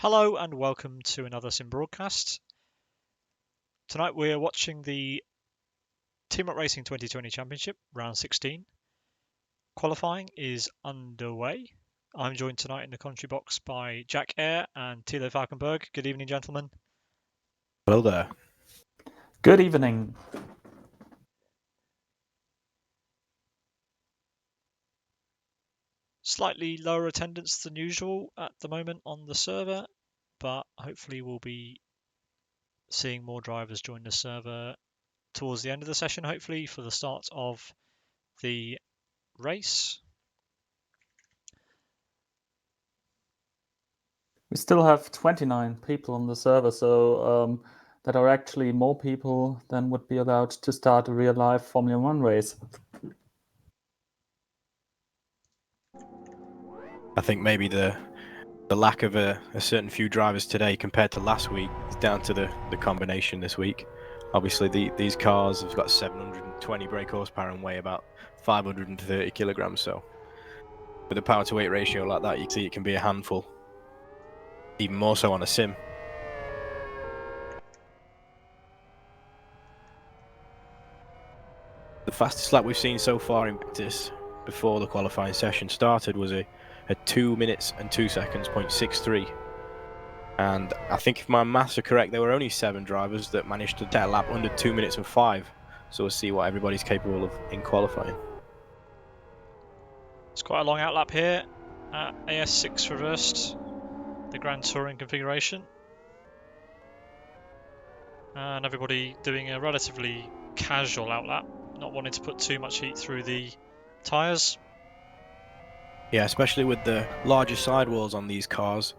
Hello and welcome to another sim broadcast. Tonight we're watching the Team Up Racing 2020 Championship, round 16. Qualifying is underway. I'm joined tonight in the commentary box by Jack Eyre and Thilo Falkenberg. Good evening, gentlemen. Hello there. Good evening. Slightly lower attendance than usual at the moment on the server, but hopefully we'll be seeing more drivers join the server towards the end of the session, hopefully for the start of the race. We still have 29 people on the server, so that are actually more people than would be allowed to start a real-life Formula One race. I think maybe the lack of a certain few drivers today compared to last week is down to the combination this week. Obviously, these cars have got 720 brake horsepower and weigh about 530 kilograms. So, with a power to weight ratio like that, you can see it can be a handful. Even more so on a sim. The fastest lap we've seen so far in practice before the qualifying session started was a 2 minutes and 2 seconds, 0.63. And I think if my maths are correct, there were only 7 drivers that managed to get a lap under 2 minutes and 5. So we'll see what everybody's capable of in qualifying. It's quite a long outlap here at AS6 reversed, the Grand Touring configuration. And everybody doing a relatively casual outlap, not wanting to put too much heat through the tyres. Yeah, especially with the larger sidewalls on these cars,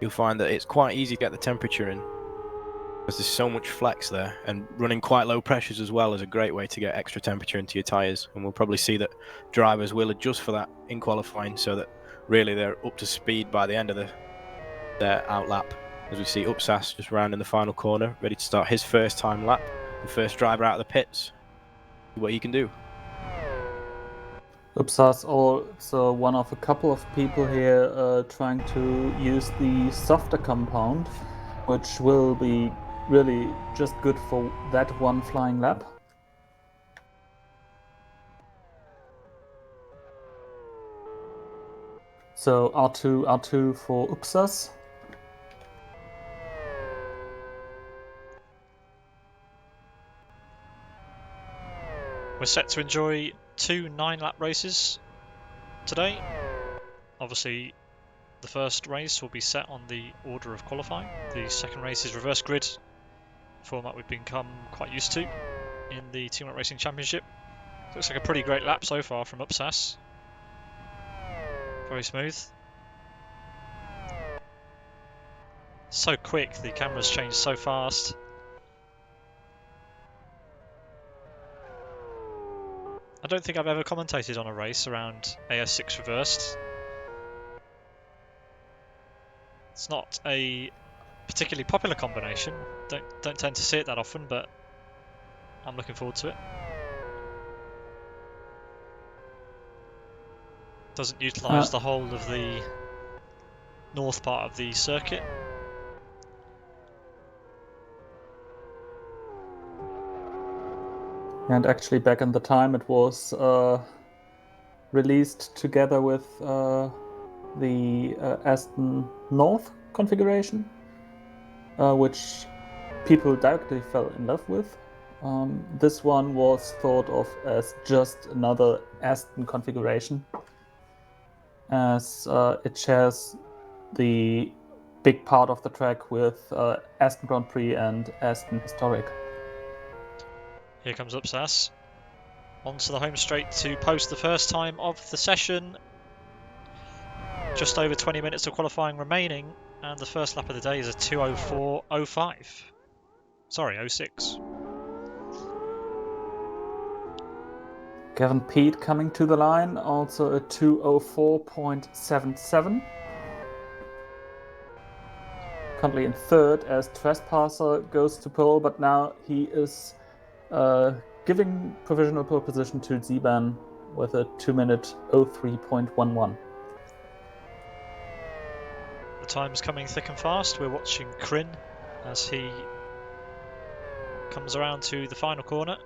you'll find that it's quite easy to get the temperature in, because there's so much flex there, and running quite low pressures as well is a great way to get extra temperature into your tyres. And we'll probably see that drivers will adjust for that in qualifying, so that really they're up to speed by the end of their outlap. As we see Upsas just round in the final corner, ready to start his first time lap, the first driver out of the pits. See what he can do. Upsas also one of a couple of people here trying to use the softer compound, which will be really just good for that one flying lap. So R2 for Upsas. We're set to enjoy 2 9-lap races today. Obviously, the first race will be set on the order of qualifying. The second race is reverse grid, format we've become quite used to in the Team Up Racing Championship. Looks like a pretty great lap so far from Upsas. Very smooth. So quick, the cameras change so fast. I don't think I've ever commentated on a race around AS6 reversed. It's not a particularly popular combination. Don't tend to see it that often, but I'm looking forward to it. Doesn't utilise the whole of the north part of the circuit. And actually, back in the time, it was released together with the Aston North configuration, which people directly fell in love with. This one was thought of as just another Aston configuration, as it shares the big part of the track with Aston Grand Prix and Aston Historic. Here comes Upsas onto the home straight to post the first time of the session. Just over 20 minutes of qualifying remaining, and the first lap of the day is a 2:04.05. Sorry, 06. Gavin Pete coming to the line, also a 2:04.77. Currently in third as Trespasser goes to pole, but now he is giving provisional pole position to Ziban with a 2 minute 03.11. The times coming thick and fast. We're watching Kryn as he comes around to the final corner.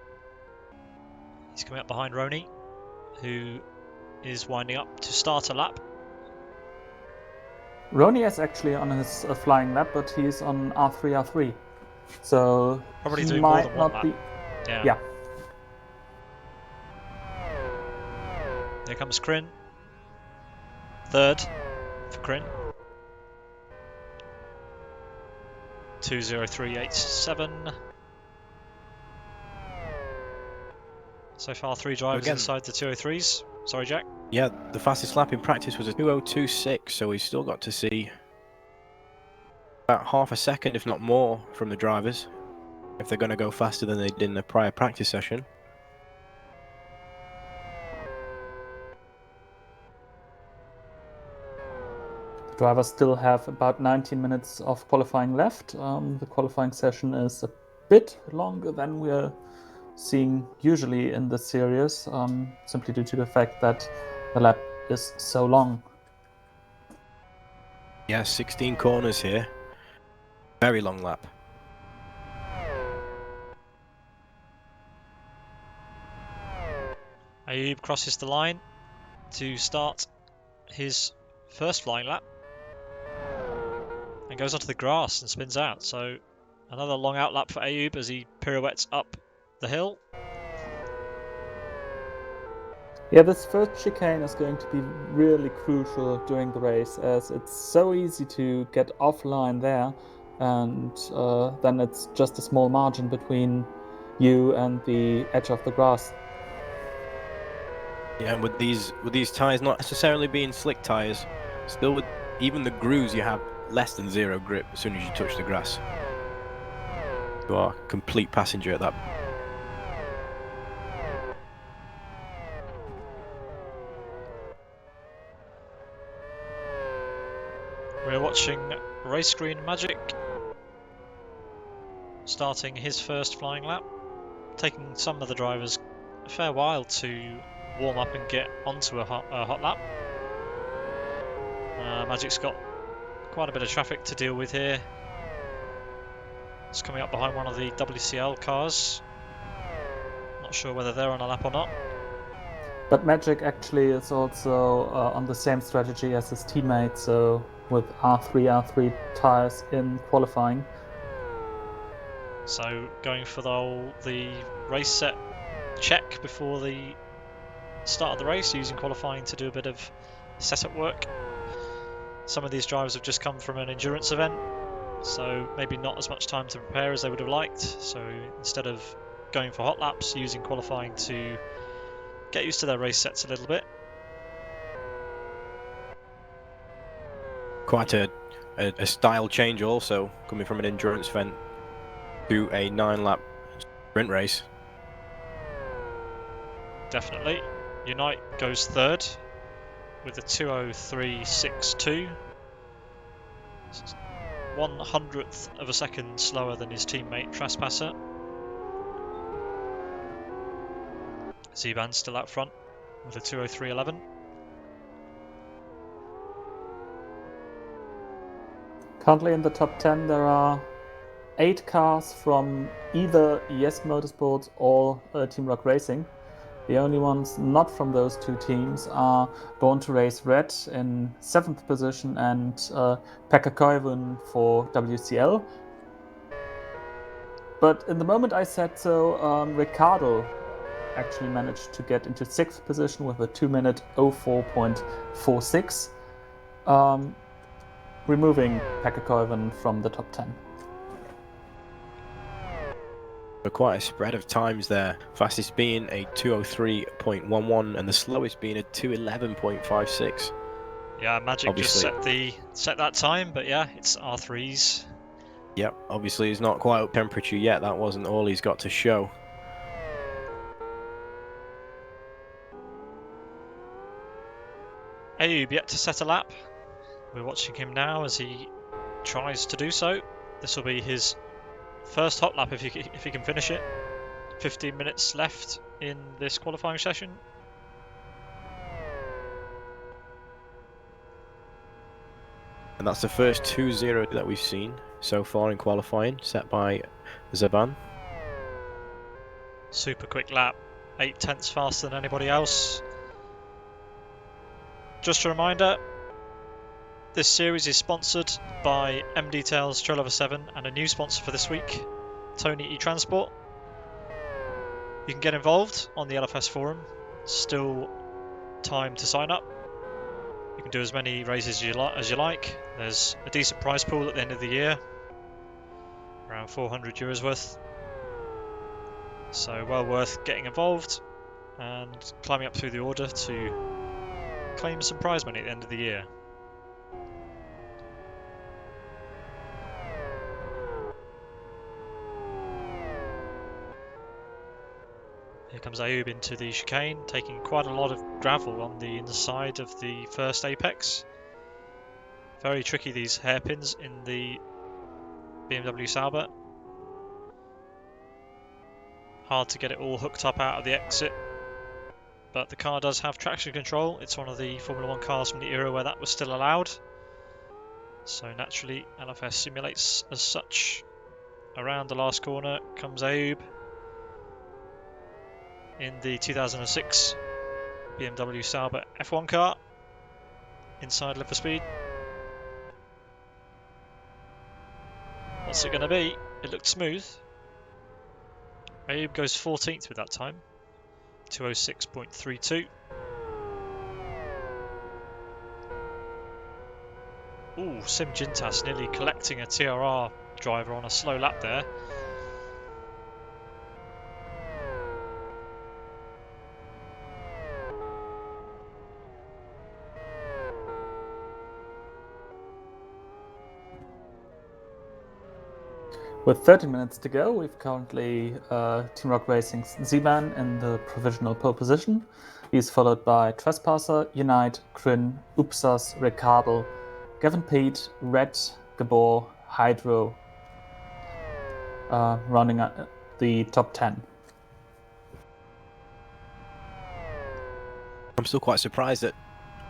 He's coming up behind Roni, who is winding up to start a lap. Roni is actually on his flying lap, but he's on R3, so Probably he doing more might than one not lap. be. Yeah. Yeah. Here comes Kryn. Third for Kryn. 2:03.87. So far, 3 drivers Again. inside the 2:03s. Sorry, Jack. Yeah, the fastest lap in practice was a 2:02.6, so we've still got to see about half a second, if not more, from the drivers, if they're going to go faster than they did in the prior practice session. The drivers still have about 19 minutes of qualifying left. The qualifying session is a bit longer than we're seeing usually in this series, simply due to the fact that the lap is so long. Yeah, 16 corners here. Very long lap. Ayub crosses the line to start his first flying lap and goes onto the grass and spins out. So another long out lap for Ayub as he pirouettes up the hill. Yeah, this first chicane is going to be really crucial during the race, as it's so easy to get offline there, and then it's just a small margin between you and the edge of the grass. Yeah, and with these tyres not necessarily being slick tyres, still with even the grooves you have less than 0 grip as soon as you touch the grass. You are a complete passenger at that. We're watching Race Green Magic starting his first flying lap, taking some of the drivers a fair while to warm up and get onto a hot lap. Magic's got quite a bit of traffic to deal with here. It's coming up behind one of the WCL cars. Not sure whether they're on a lap or not. But Magic actually is also on the same strategy as his teammate, so with R3 tires in qualifying. So going for the race set check before the start of the race, using qualifying to do a bit of setup work. Some of these drivers have just come from an endurance event, so maybe not as much time to prepare as they would have liked. So instead of going for hot laps, using qualifying to get used to their race sets a little bit. Quite a style change also, coming from an endurance event to a 9-lap sprint race. Definitely. Unite goes third with a 2:03.62. 1/100th of a second slower than his teammate Trespasser. Zeban's still out front with a 2:03.11. Currently in the top 10 there are 8 cars from either ES Motorsports or Team Rock Racing. The only ones not from those two teams are Born to Race Red in 7th position and Pekka Koivun for WCL. But in the moment I said so, Ricardo actually managed to get into 6th position with a 2-minute 04.46, removing Pekka Koivun from the top 10. So quite a spread of times there. Fastest being a 2:03.11 and the slowest being a 2:11.56. Yeah, Magic Obviously. just set that time, but yeah, it's R3s. Yep, obviously he's not quite up temperature yet. That wasn't all he's got to show. Ayub yet to set a lap. We're watching him now as he tries to do so. This will be his first hot lap if he can finish it. 15 minutes left in this qualifying session. And that's the first 2-0 that we've seen so far in qualifying, set by Zaban. Super quick lap, 8/10 faster than anybody else. Just a reminder, this series is sponsored by M Details Trail Over 7 and a new sponsor for this week, Tony eTransport. You can get involved on the LFS forum. Still time to sign up. You can do as many races as you like. There's a decent prize pool at the end of the year, around €400 worth. So well worth getting involved and climbing up through the order to claim some prize money at the end of the year. Here comes Ayub into the chicane, taking quite a lot of gravel on the inside of the first apex. Very tricky, these hairpins in the BMW Sauber. Hard to get it all hooked up out of the exit, but the car does have traction control. It's one of the Formula 1 cars from the era where that was still allowed. So naturally, LFS simulates as such. Around the last corner comes Ayub in the 2006 BMW Sauber F1 car, inside Live for Speed. What's it going to be? It looked smooth. Ayub goes 14th with that time, 2:06.32. Ooh, Sim Jintas nearly collecting a TRR driver on a slow lap there. With 30 minutes to go, we've currently Team Rock Racing's Z-Man in the provisional pole position. He's followed by Trespasser, Unite, Kryn, Upsas, Ricardo, Gavin Pete, Red, Gabor, Hydro, running the top 10. I'm still quite surprised that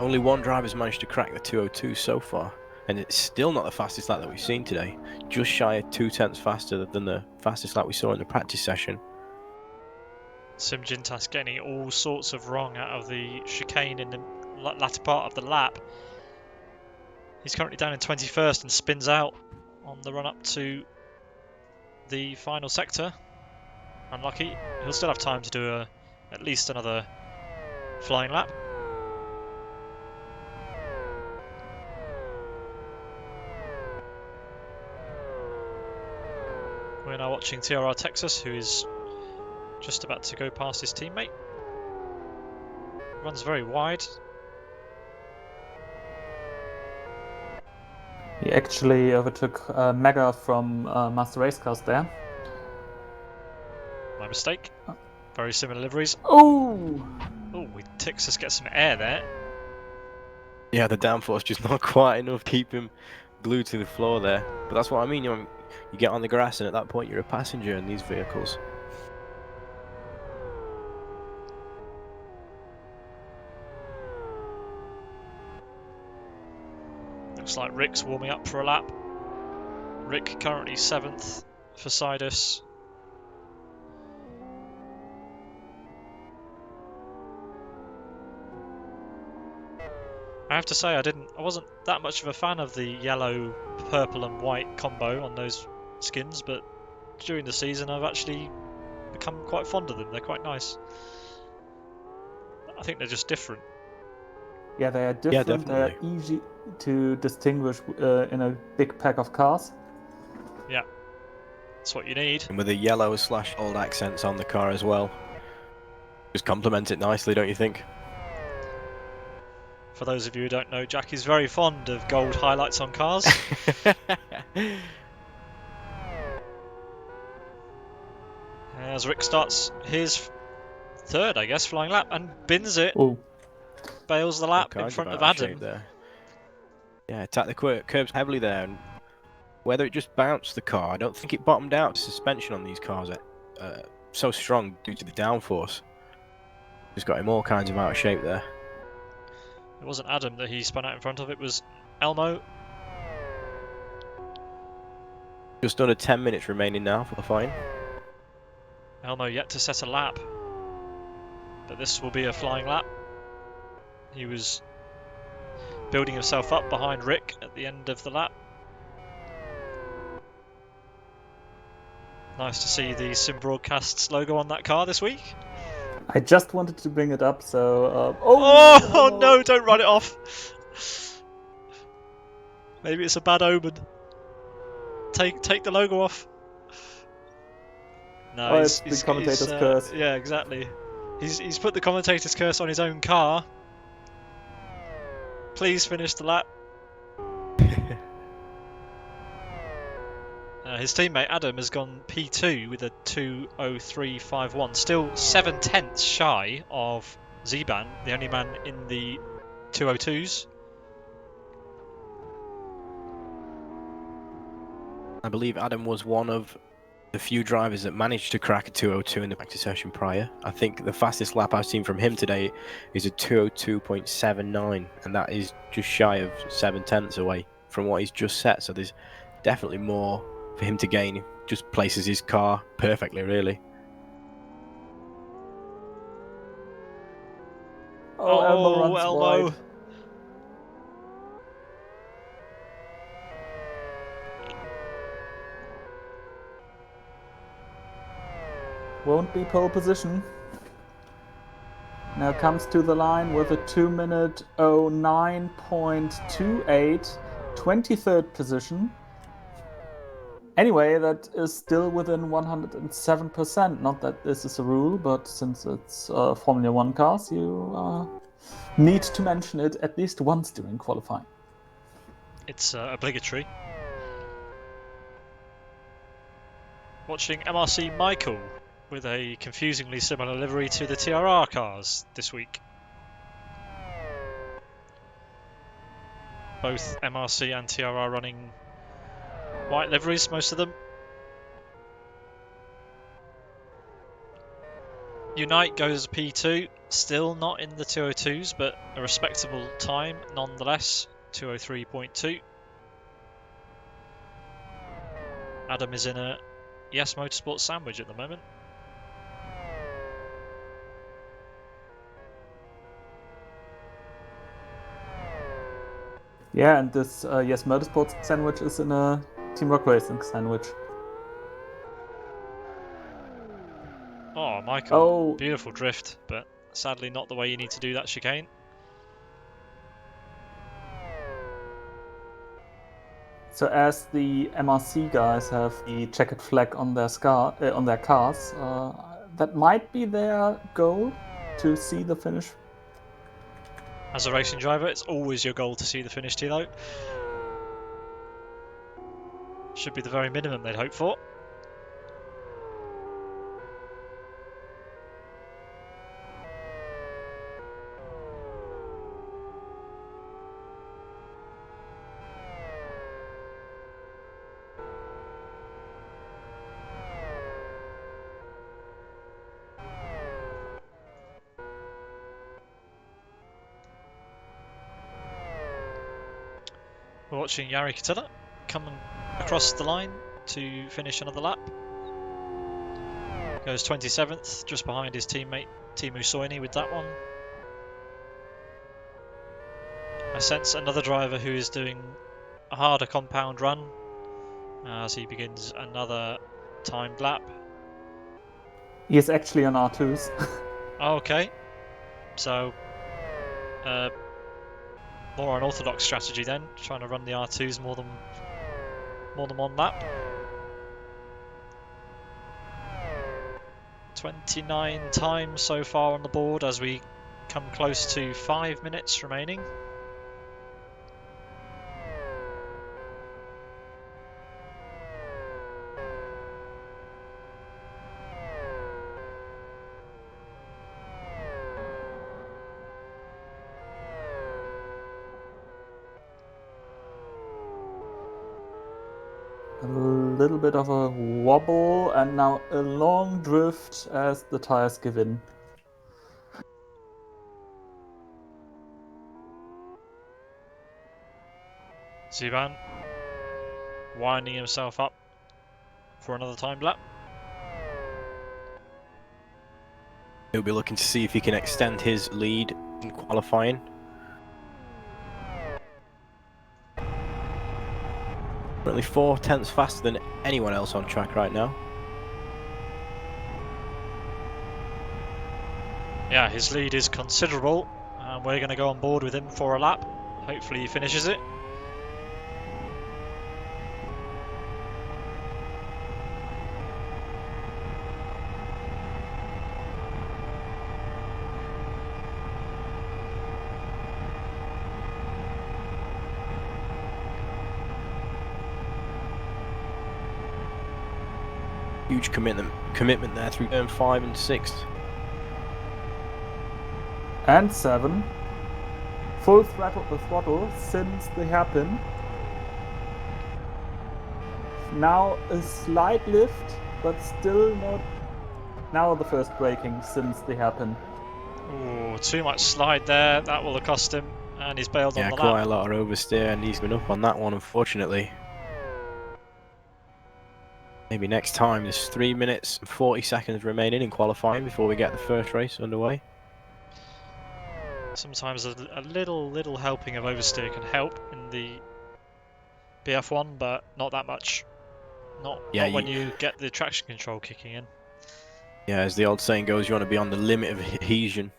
only one driver's managed to crack the 2:02 so far, and it's still not the fastest lap that we've seen today. Just shy of 0.2 faster than the fastest lap we saw in the practice session. Sim Jintas getting all sorts of wrong out of the chicane in the latter part of the lap. He's currently down in 21st and spins out on the run up to the final sector. Unlucky. He'll still have time to do at least another flying lap. We're now watching TRR Texas, who is just about to go past his teammate. Runs very wide. He actually overtook Mega from Master Race Cars there. My mistake. Very similar liveries. Oh! Oh, Texas gets some air there. Yeah, the downforce just not quite enough to keep him glued to the floor there. But that's what I mean, you get on the grass and at that point you're a passenger in these vehicles. Looks like Rick's warming up for a lap. Rick currently 7th for Sidus. I have to say I wasn't that much of a fan of the yellow, purple and white combo on those skins, but during the season I've actually become quite fond of them. They're quite nice. I think they're just different. Yeah, they are different. Yeah, they are definitely. easy to distinguish in a big pack of cars. Yeah, that's what you need. And with the yellow / old accents on the car as well. Just complement it nicely, don't you think? For those of you who don't know, Jack is very fond of gold highlights on cars. As Rick starts his third, I guess, flying lap and bins it. Oh. Bails the lap in front of Adam. There. Yeah, attacked the curbs heavily there, and whether it just bounced the car, I don't think it bottomed out. Suspension on these cars are so strong due to the downforce. Just got him all kinds of out of shape there. It wasn't Adam that he spun out in front of, it was Elmo. Just under 10 minutes remaining now for the fine. Elmo yet to set a lap, but this will be a flying lap. He was building himself up behind Rick at the end of the lap. Nice to see the Sim Broadcasts logo on that car this week. I just wanted to bring it up, so... Oh no, don't run it off! Maybe it's a bad omen. Take the logo off. No, it's the commentator's curse. Yeah, exactly. He's put the commentator's curse on his own car. Please finish the lap. His teammate Adam has gone P2 with a 2:03.51, still 7/10 shy of Zeban, the only man in the 2:02s. I believe Adam was one of the few drivers that managed to crack a 2:02 in the practice session prior. I think the fastest lap I've seen from him today is a 2:02.79, and that is just shy of 7/10 away from what he's just set. So there's definitely more for him to gain. He just places his car perfectly, really. Oh, Elmo runs Elmo. wide. Won't be pole position. Now comes to the line with a 2-minute 09.28, 23rd position. Anyway, that is still within 107%. Not that this is a rule, but since it's Formula 1 cars, you need to mention it at least once during qualifying. It's obligatory. Watching MRC Michael with a confusingly similar livery to the TRR cars this week. Both MRC and TRR running white liveries, most of them. Unite goes P2, still not in the 2:02s, but a respectable time nonetheless, 2:03.2. Adam is in a Yes Motorsport sandwich at the moment. Yeah, and this Yes Motorsports sandwich is in a Team Rock Racing sandwich. Oh, Michael, beautiful drift, but sadly not the way you need to do that chicane. So as the MRC guys have the checkered flag on their cars, that might be their goal, to see the finish. As a racing driver, it's always your goal to see the finish, Thilo. Should be the very minimum they'd hope for. We're watching Jari Katila coming across the line to finish another lap. Goes 27th, just behind his teammate Teemu Soini with that one. I sense another driver who is doing a harder compound run as he begins another timed lap. He is actually on R2s. Okay, so more unorthodox strategy then, trying to run the R2s more than one lap. 29 times so far on the board as we come close to 5 minutes remaining. A little bit of a wobble, and now a long drift as the tires give in. Zeban winding himself up for another time lap. He'll be looking to see if he can extend his lead in qualifying. Currently 4/10 faster than anyone else on track right now. Yeah, his lead is considerable, and we're going to go on board with him for a lap. Hopefully he finishes it. Huge commitment there through turn 5 and 6. And 7. Full throttle since the hairpin. Now a slight lift, but still not. Now the first braking since the hairpin. Ooh, too much slide there. That will have cost him, and he's bailed on Yeah, the quite lap. a lot of oversteer, and he's been up on that one, unfortunately. Maybe next time. There's 3 minutes and 40 seconds remaining in qualifying before we get the first race underway. Sometimes a little helping of oversteer can help in the BF1, but not that much. Not when you get the traction control kicking in. Yeah, as the old saying goes, you want to be on the limit of adhesion.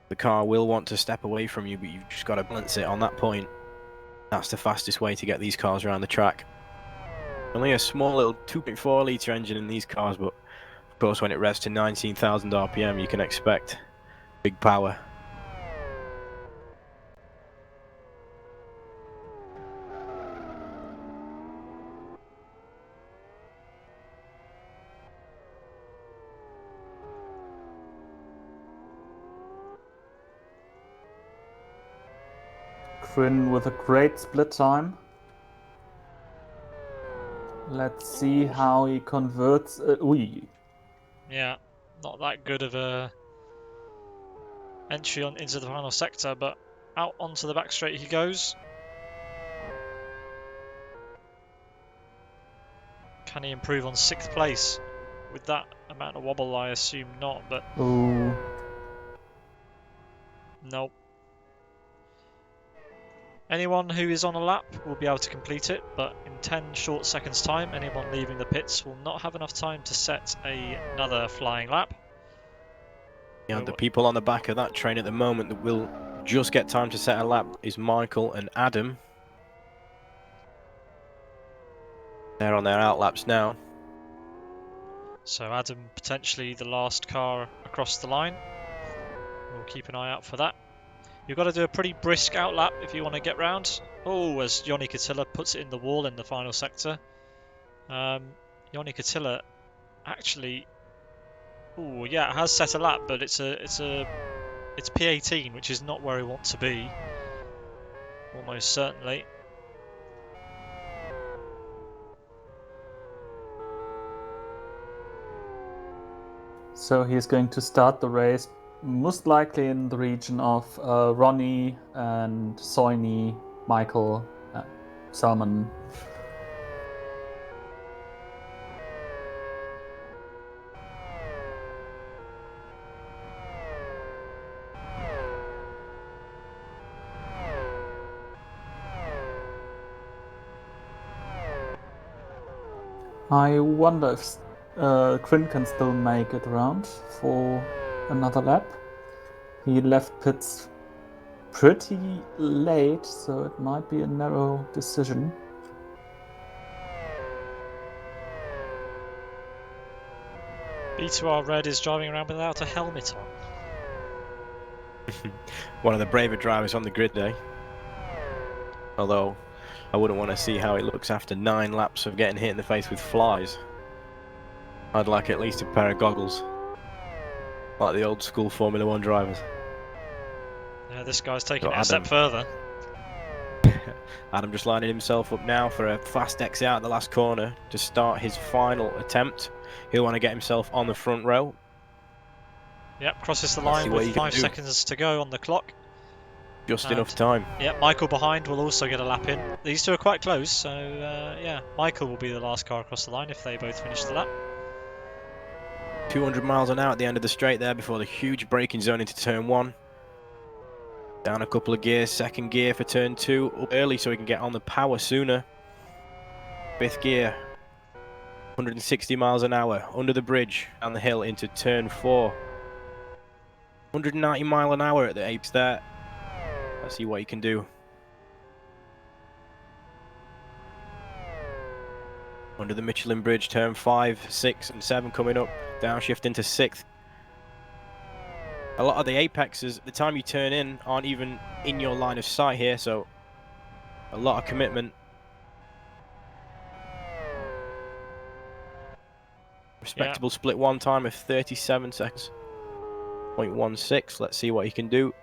The car will want to step away from you, but you've just got to balance it on that point. That's the fastest way to get these cars around the track. Only a small little 2.4 litre engine in these cars, but of course when it revs to 19,000 RPM you can expect big power. Quinn with a great split time. Let's see how he converts. Yeah, not that good of a entry into the final sector, but out onto the back straight he goes. Can he improve on 6th place? With that amount of wobble, I assume not, but... Ooh. Nope. Anyone who is on a lap will be able to complete it, but in 10 short seconds time, anyone leaving the pits will not have enough time to set another flying lap. Yeah, the people on the back of that train at the moment that will just get time to set a lap is Michael and Adam. They're on their out laps now. So Adam potentially the last car across the line. We'll keep an eye out for that. You've got to do a pretty brisk outlap if you want to get round. Oh, as Joni Katila puts it in the wall in the final sector. Joni Katila actually, oh yeah, has set a lap, but it's P18, which is not where we want to be. Almost certainly. So he's going to start the race most likely in the region of Ronnie and Soini, Michael, Salman. I wonder if Quinn can still make it around for another lap. He left pits pretty late, so it might be a narrow decision. B2R Red is driving around without a helmet on. One of the braver drivers on the grid day. Although I wouldn't want to see how it looks after 9 laps of getting hit in the face with flies. I'd like at least a pair of goggles, like the old school Formula 1 drivers. Yeah, this guy's taking Got it a step further. Adam just lining himself up now for a fast exit out the last corner to start his final attempt. He'll want to get himself on the front row. Yep, crosses the line with 5 seconds to go on the clock. Just enough time. Yeah, Michael behind will also get a lap in. These two are quite close, so yeah, Michael will be the last car across the line if they both finish the lap. 200 miles an hour at the end of the straight there before the huge braking zone into turn 1. Down a couple of gears, second gear for turn 2, up early so we can get on the power sooner. 5th gear, 160 miles an hour, under the bridge, down the hill into turn 4. 190 mile an hour at the apes there. Let's see what he can do. Under the Michelin bridge, turn 5, 6 and 7 coming up. Downshift into 6th. A lot of the apexes, the time you turn in, aren't even in your line of sight here, so a lot of commitment. Respectable split 1 time of 37 seconds. 0.16, let's see what he can do.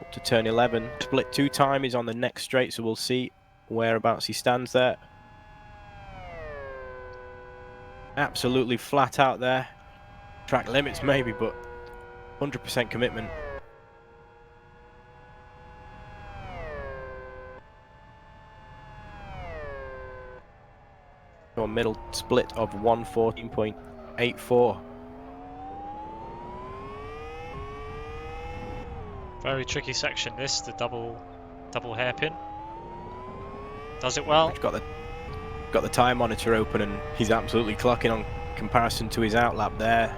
Up to turn 11. Split 2 time is on the next straight, so we'll see whereabouts he stands there. Absolutely flat out there. Track limits maybe, but 100% commitment. Your middle split of 114.84. Very tricky section this, the double hairpin. Does it well. He's got the tyre monitor open and he's absolutely clocking on comparison to his outlap there.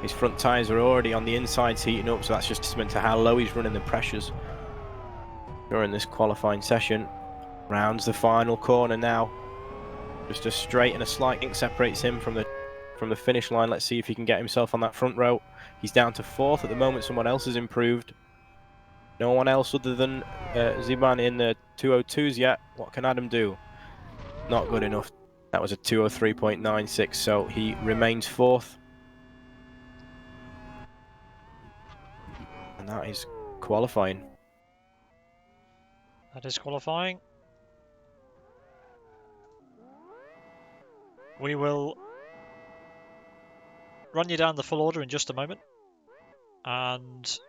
His front tyres are already on the insides heating up, so that's just testament to how low he's running the pressures during this qualifying session. Rounds the final corner now. Just a straight and a slight ink separates him from the finish line. Let's see if he can get himself on that front row. He's down to 4th at the moment. Someone else has improved. No one else other than Ziban in the 202s yet. What can Adam do? Not good enough. That was a 203.96, so he remains 4th. And that is qualifying. That is qualifying. We will run you down the full order in just a moment, and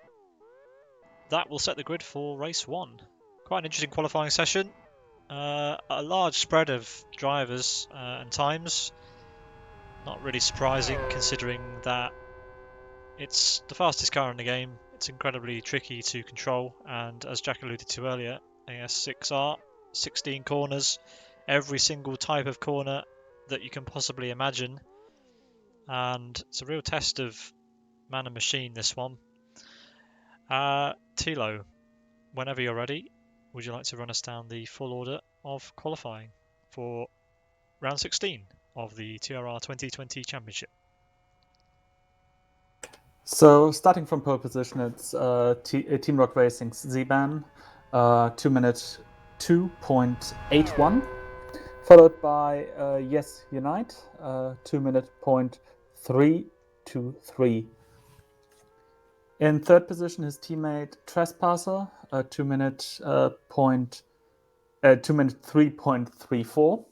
that will set the grid for race 1. Quite an interesting qualifying session. A large spread of drivers and times. Not really surprising considering that it's the fastest car in the game. It's incredibly tricky to control, and as Jack alluded to earlier, AS6R, 16 corners, every single type of corner that you can possibly imagine, and it's a real test of man and machine, this one. Thilo, whenever you're ready, would you like to run us down the full order of qualifying for round 16 of the TRR 2020 Championship? So starting from pole position, it's Team Rock Racing's Ziban, 2 minute 2.81. Followed by Yes Unite, 2 minute 0.323. In third position, his teammate Trespasser, 2 minute 3.34.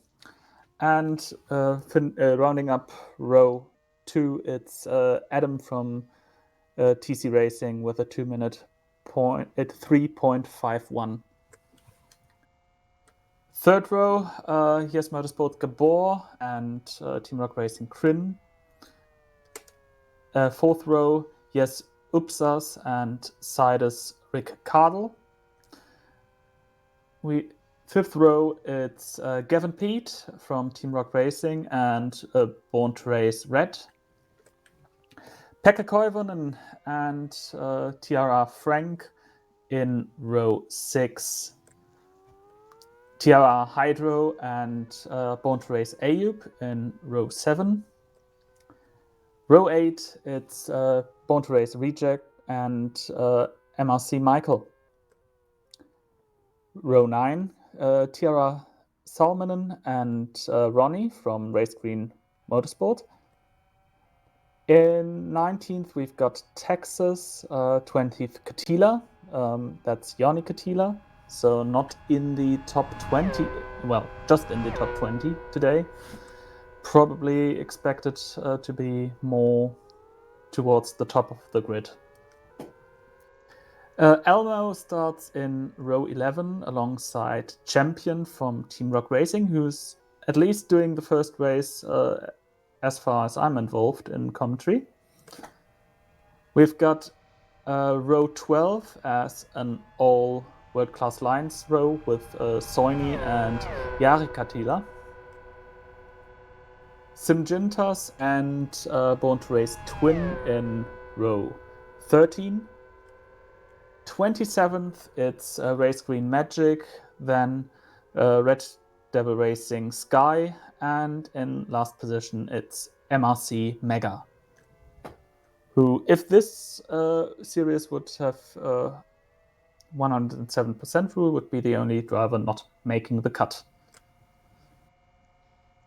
And rounding up row 2, it's Adam from TC Racing with a 2 minute 3.51. Third row, Yes Motorsport Gabor and Team Rock Racing Kryn. Fourth row, Yes Upsas and Sidus Rick Cardle. Fifth row, it's Gavin Pete from Team Rock Racing and Born to Race Red. Pekka Koivunen and TRR Frank in row 6. TRR Hydro and Born to Race Ayub in row 7. Row 8, it's Born to Race Reject and MRC Michael. Row 9, TRR Salmonen and Ronnie from Race Green Motorsport. In 19th, we've got Texas, 20th Katila, that's Yanni Katila. So not in the top 20, well, just in the top 20 today. Probably expected to be more towards the top of the grid. Elmo starts in row 11 alongside Champion from Team Rock Racing, who's at least doing the first race as far as I'm involved in commentary. We've got row 12 as an all world-class lines row with Soini and Yarikatila. Simjintas and Born to Race Twin in row 13. 27th, it's Race Green Magic, then Red Devil Racing Sky, and in last position, it's MRC Mega. Who, if this series would have 107% rule, would be the only driver not making the cut.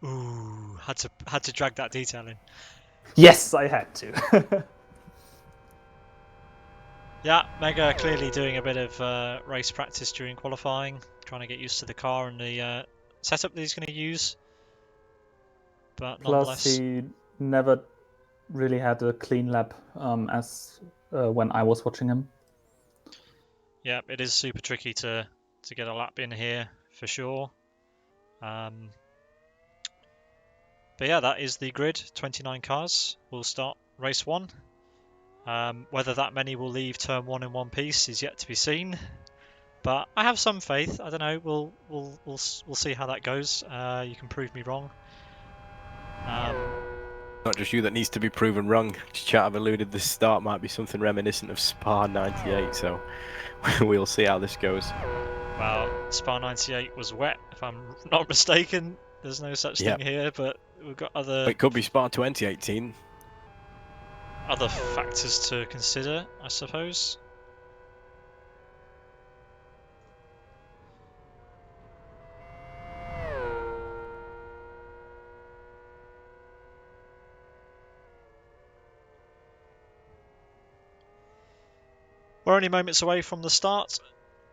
Ooh, had to drag that detail in. Yes, I had to. Yeah, Mega clearly doing a bit of race practice during qualifying, trying to get used to the car and the setup that he's going to use. But Plus, nonetheless, he never really had a clean lap as when I was watching him. yeah, it is super tricky to get a lap in here for sure. But yeah, that is the grid. 29 cars. We'll start race 1. Whether that many will leave turn 1 in one piece is yet to be seen. But I have some faith. I don't know. We'll see how that goes. You can prove me wrong. Not just you that needs to be proven wrong. Chat have alluded this start might be something reminiscent of Spa 98, so we'll see how this goes. Well, Spa 98 was wet, if I'm not mistaken. There's no such thing here, but we've got It could be Spa 2018. Other factors to consider, I suppose. We're only moments away from the start.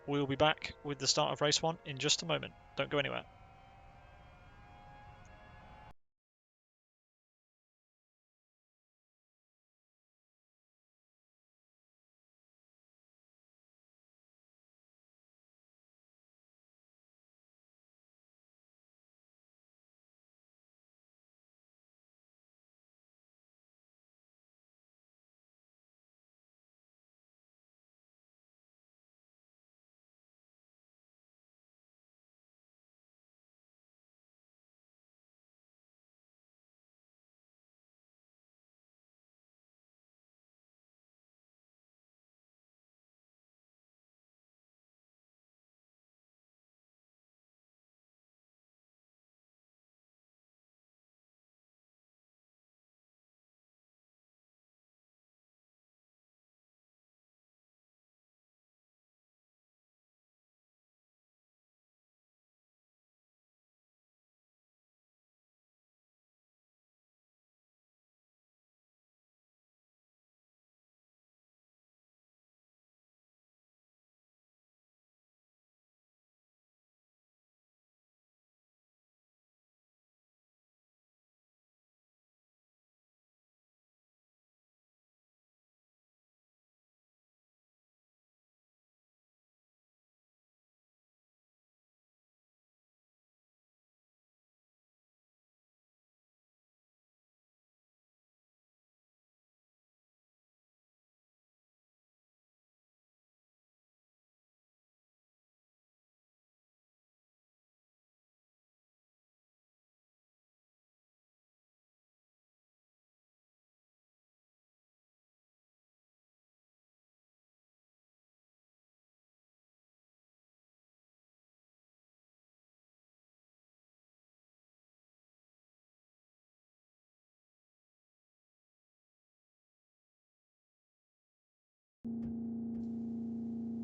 We'll be back with the start of race 1 in just a moment. Don't go anywhere.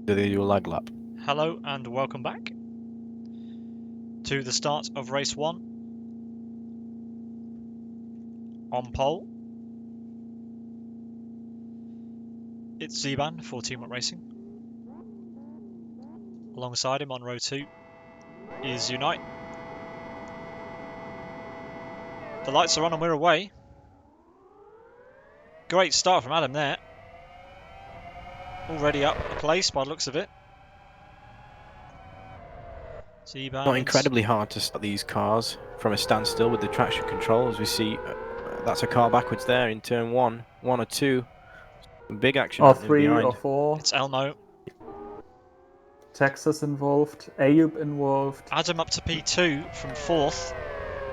Do they do a lag lap? Hello and welcome back to the start of race 1. On pole, it's Zeban for Team Up Racing. Alongside him on row 2 is Unite. The lights are on and we're away. Great start from Adam there. already up a place by the looks of it. Not incredibly hard to start these cars from a standstill with the traction control, as we see. That's a car backwards there in turn one or two. Big action Or happening 3 behind. or 4. It's Elmo. Texas involved. Ayub involved. Adam up to P2 from 4th.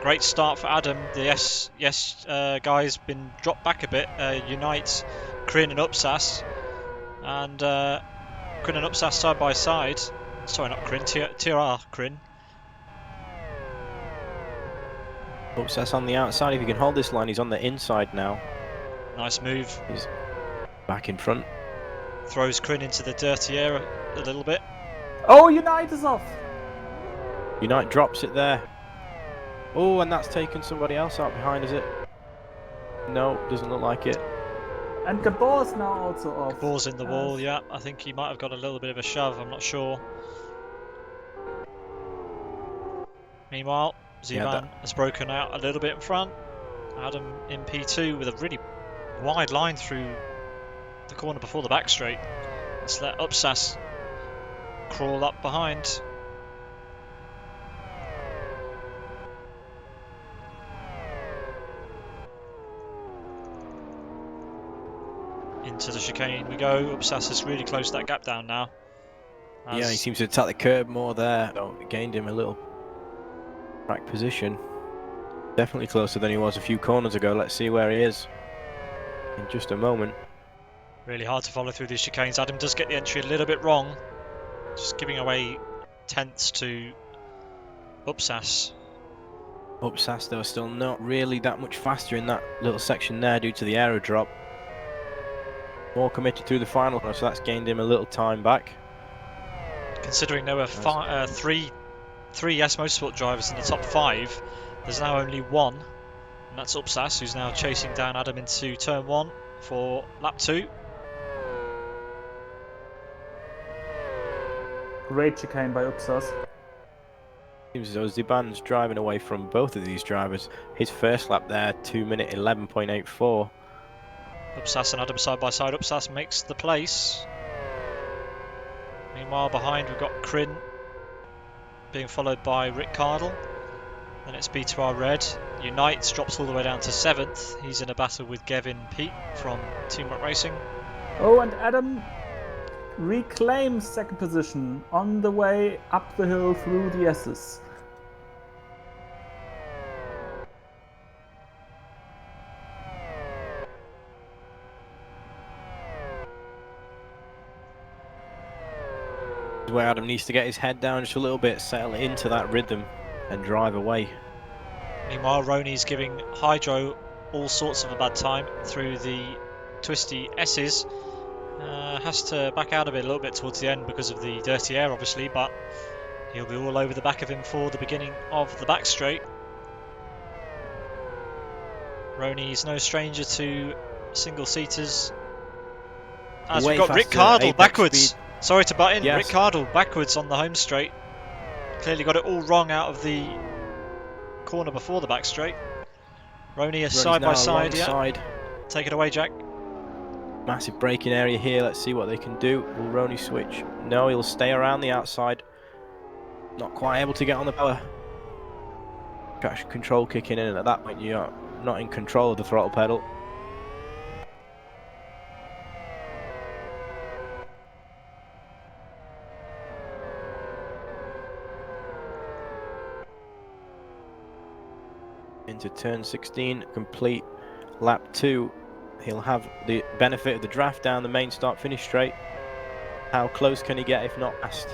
Great start for Adam. The yes guy's been dropped back a bit. Unite, Kryn and Upsas. And Kryn and Upsas side by side. Sorry, not Kryn, TRR Kryn. Upsas on the outside. If he can hold this line, he's on the inside now. Nice move. He's back in front. Throws Kryn into the dirty air a little bit. Oh, Unite is off! Unite drops it there. Oh, and that's taken somebody else out behind, is it? No, doesn't look like it. And Gabor's now also off. Gabor's in the wall, yeah. I think he might have got a little bit of a shove, I'm not sure. Meanwhile, Zivan has broken out a little bit in front. Adam in P2 with a really wide line through the corner before the back straight. Let's let Upsas crawl up behind. Into the chicane we go. Upsas is really close to that gap down now. Yeah, he seems to attack the curb more there. Oh, it gained him a little track position. Definitely closer than he was a few corners ago. Let's see where he is in just a moment. Really hard to follow through these chicanes. Adam does get the entry a little bit wrong. Just giving away tenths to Upsas. Upsas, though, still not really that much faster in that little section there due to the aero drop. More committed through the final, so that's gained him a little time back. Considering there were three Yes Motorsport drivers in the top 5, there's now only one, and that's Upsas, who's now chasing down Adam into turn 1 for lap 2. Great chicane by Upsas. Seems as though Ziban's driving away from both of these drivers. His first lap there, 2 minute 11.84. Upsas and Adam side by side. Upsas makes the place. Meanwhile, behind we've got Kryn being followed by Rick Cardle. Then it's B2R Red. Unite drops all the way down to 7th. He's in a battle with Gavin Pete from Teamwork Racing. Oh, and Adam reclaims 2nd position on the way up the hill through the S's. Where Adam needs to get his head down just a little bit, settle into that rhythm and drive away. Meanwhile, Roni's giving Hydro all sorts of a bad time through the twisty S's. Has to back out of it a little bit towards the end because of the dirty air, obviously, but he'll be all over the back of him for the beginning of the back straight. Roni's no stranger to single-seaters. As we've got Rick Cardle backwards. Speed. Sorry to butt in. Yes. Rick Cardle backwards on the home straight. Clearly got it all wrong out of the corner before the back straight. Roni is side by side, yeah. Take it away, Jack. Massive braking area here. Let's see what they can do. Will Roni switch? No, he'll stay around the outside. Not quite able to get on the power. Traction control kicking in, and at that point you're not in control of the throttle pedal. Into turn 16, complete lap 2. He'll have the benefit of the draft down the main start finish straight. How close can he get if not past?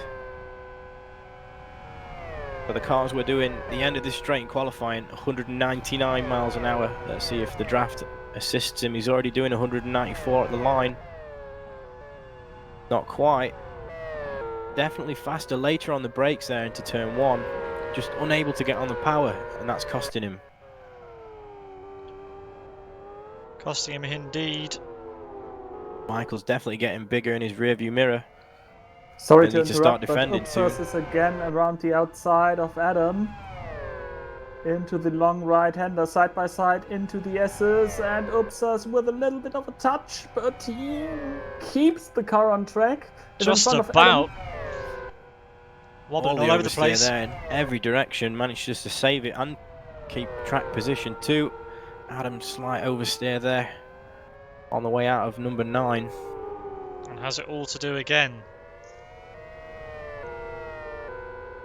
For the cars we're doing the end of this straight in qualifying, 199 miles an hour. Let's see if the draft assists him. He's already doing 194 at the line. Not quite. Definitely faster later on the brakes there into turn 1. Just unable to get on the power, and that's costing him. Costing him indeed. Michael's definitely getting bigger in his rearview mirror. Sorry They to need to start interrupt, defending but Upsas is again around the outside of Adam. into the long right-hander side by side into the S's, and Upsas with a little bit of a touch, but he keeps the car on track. Is in Just front of about. Adam. Wobbling All all the over the oversteer place. there in every direction, managed just to save it and keep track position too. Adam's slight oversteer there on the way out of number 9. And has it all to do again.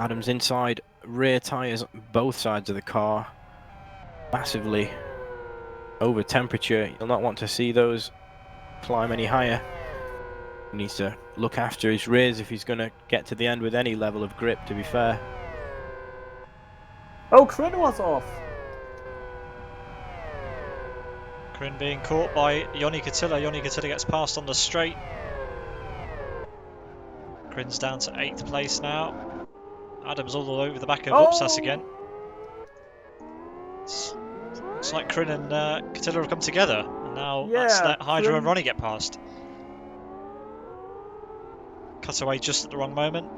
Adam's inside rear tyres, both sides of the car, massively over temperature. You'll not want to see those climb any higher. He needs to look after his rears if he's going to get to the end with any level of grip, to be fair. Oh, Kryn was off. Kryn being caught by Joni Katila. Joni Katila gets past on the straight. Kryn's down to 8th place now. Adam's all over the back of Upsas again. Looks like Kryn and Katila have come together. And now let's let Hydra and Ronnie get past. Cut away just at the wrong moment.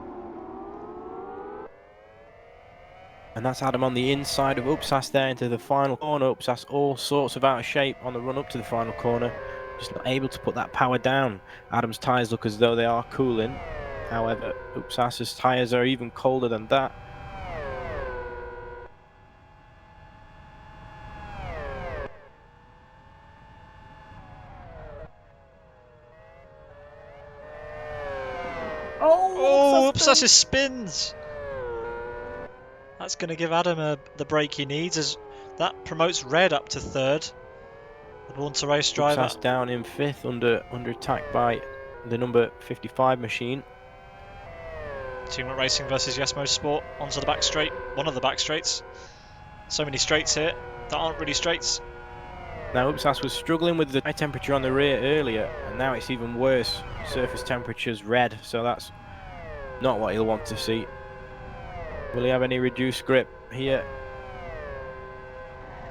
And that's Adam on the inside of Upsas there into the final corner. Upsas all sorts of out of shape on the run up to the final corner. Just not able to put that power down. Adam's tyres look as though they are cooling. However, Upsas's tyres are even colder than that. Oh, Upsas spins! That's going to give Adam the break he needs, as that promotes Red up to 3rd. The Born to Race driver. Upsas down in 5th under attack by the number 55 machine. Team Racing versus Yes Motorsport onto the back straight, one of the back straights. So many straights here that aren't really straights. Now Upsas was struggling with the high temperature on the rear earlier, and now it's even worse. Surface temperature's red, so that's not what he'll want to see. Will he have any reduced grip here?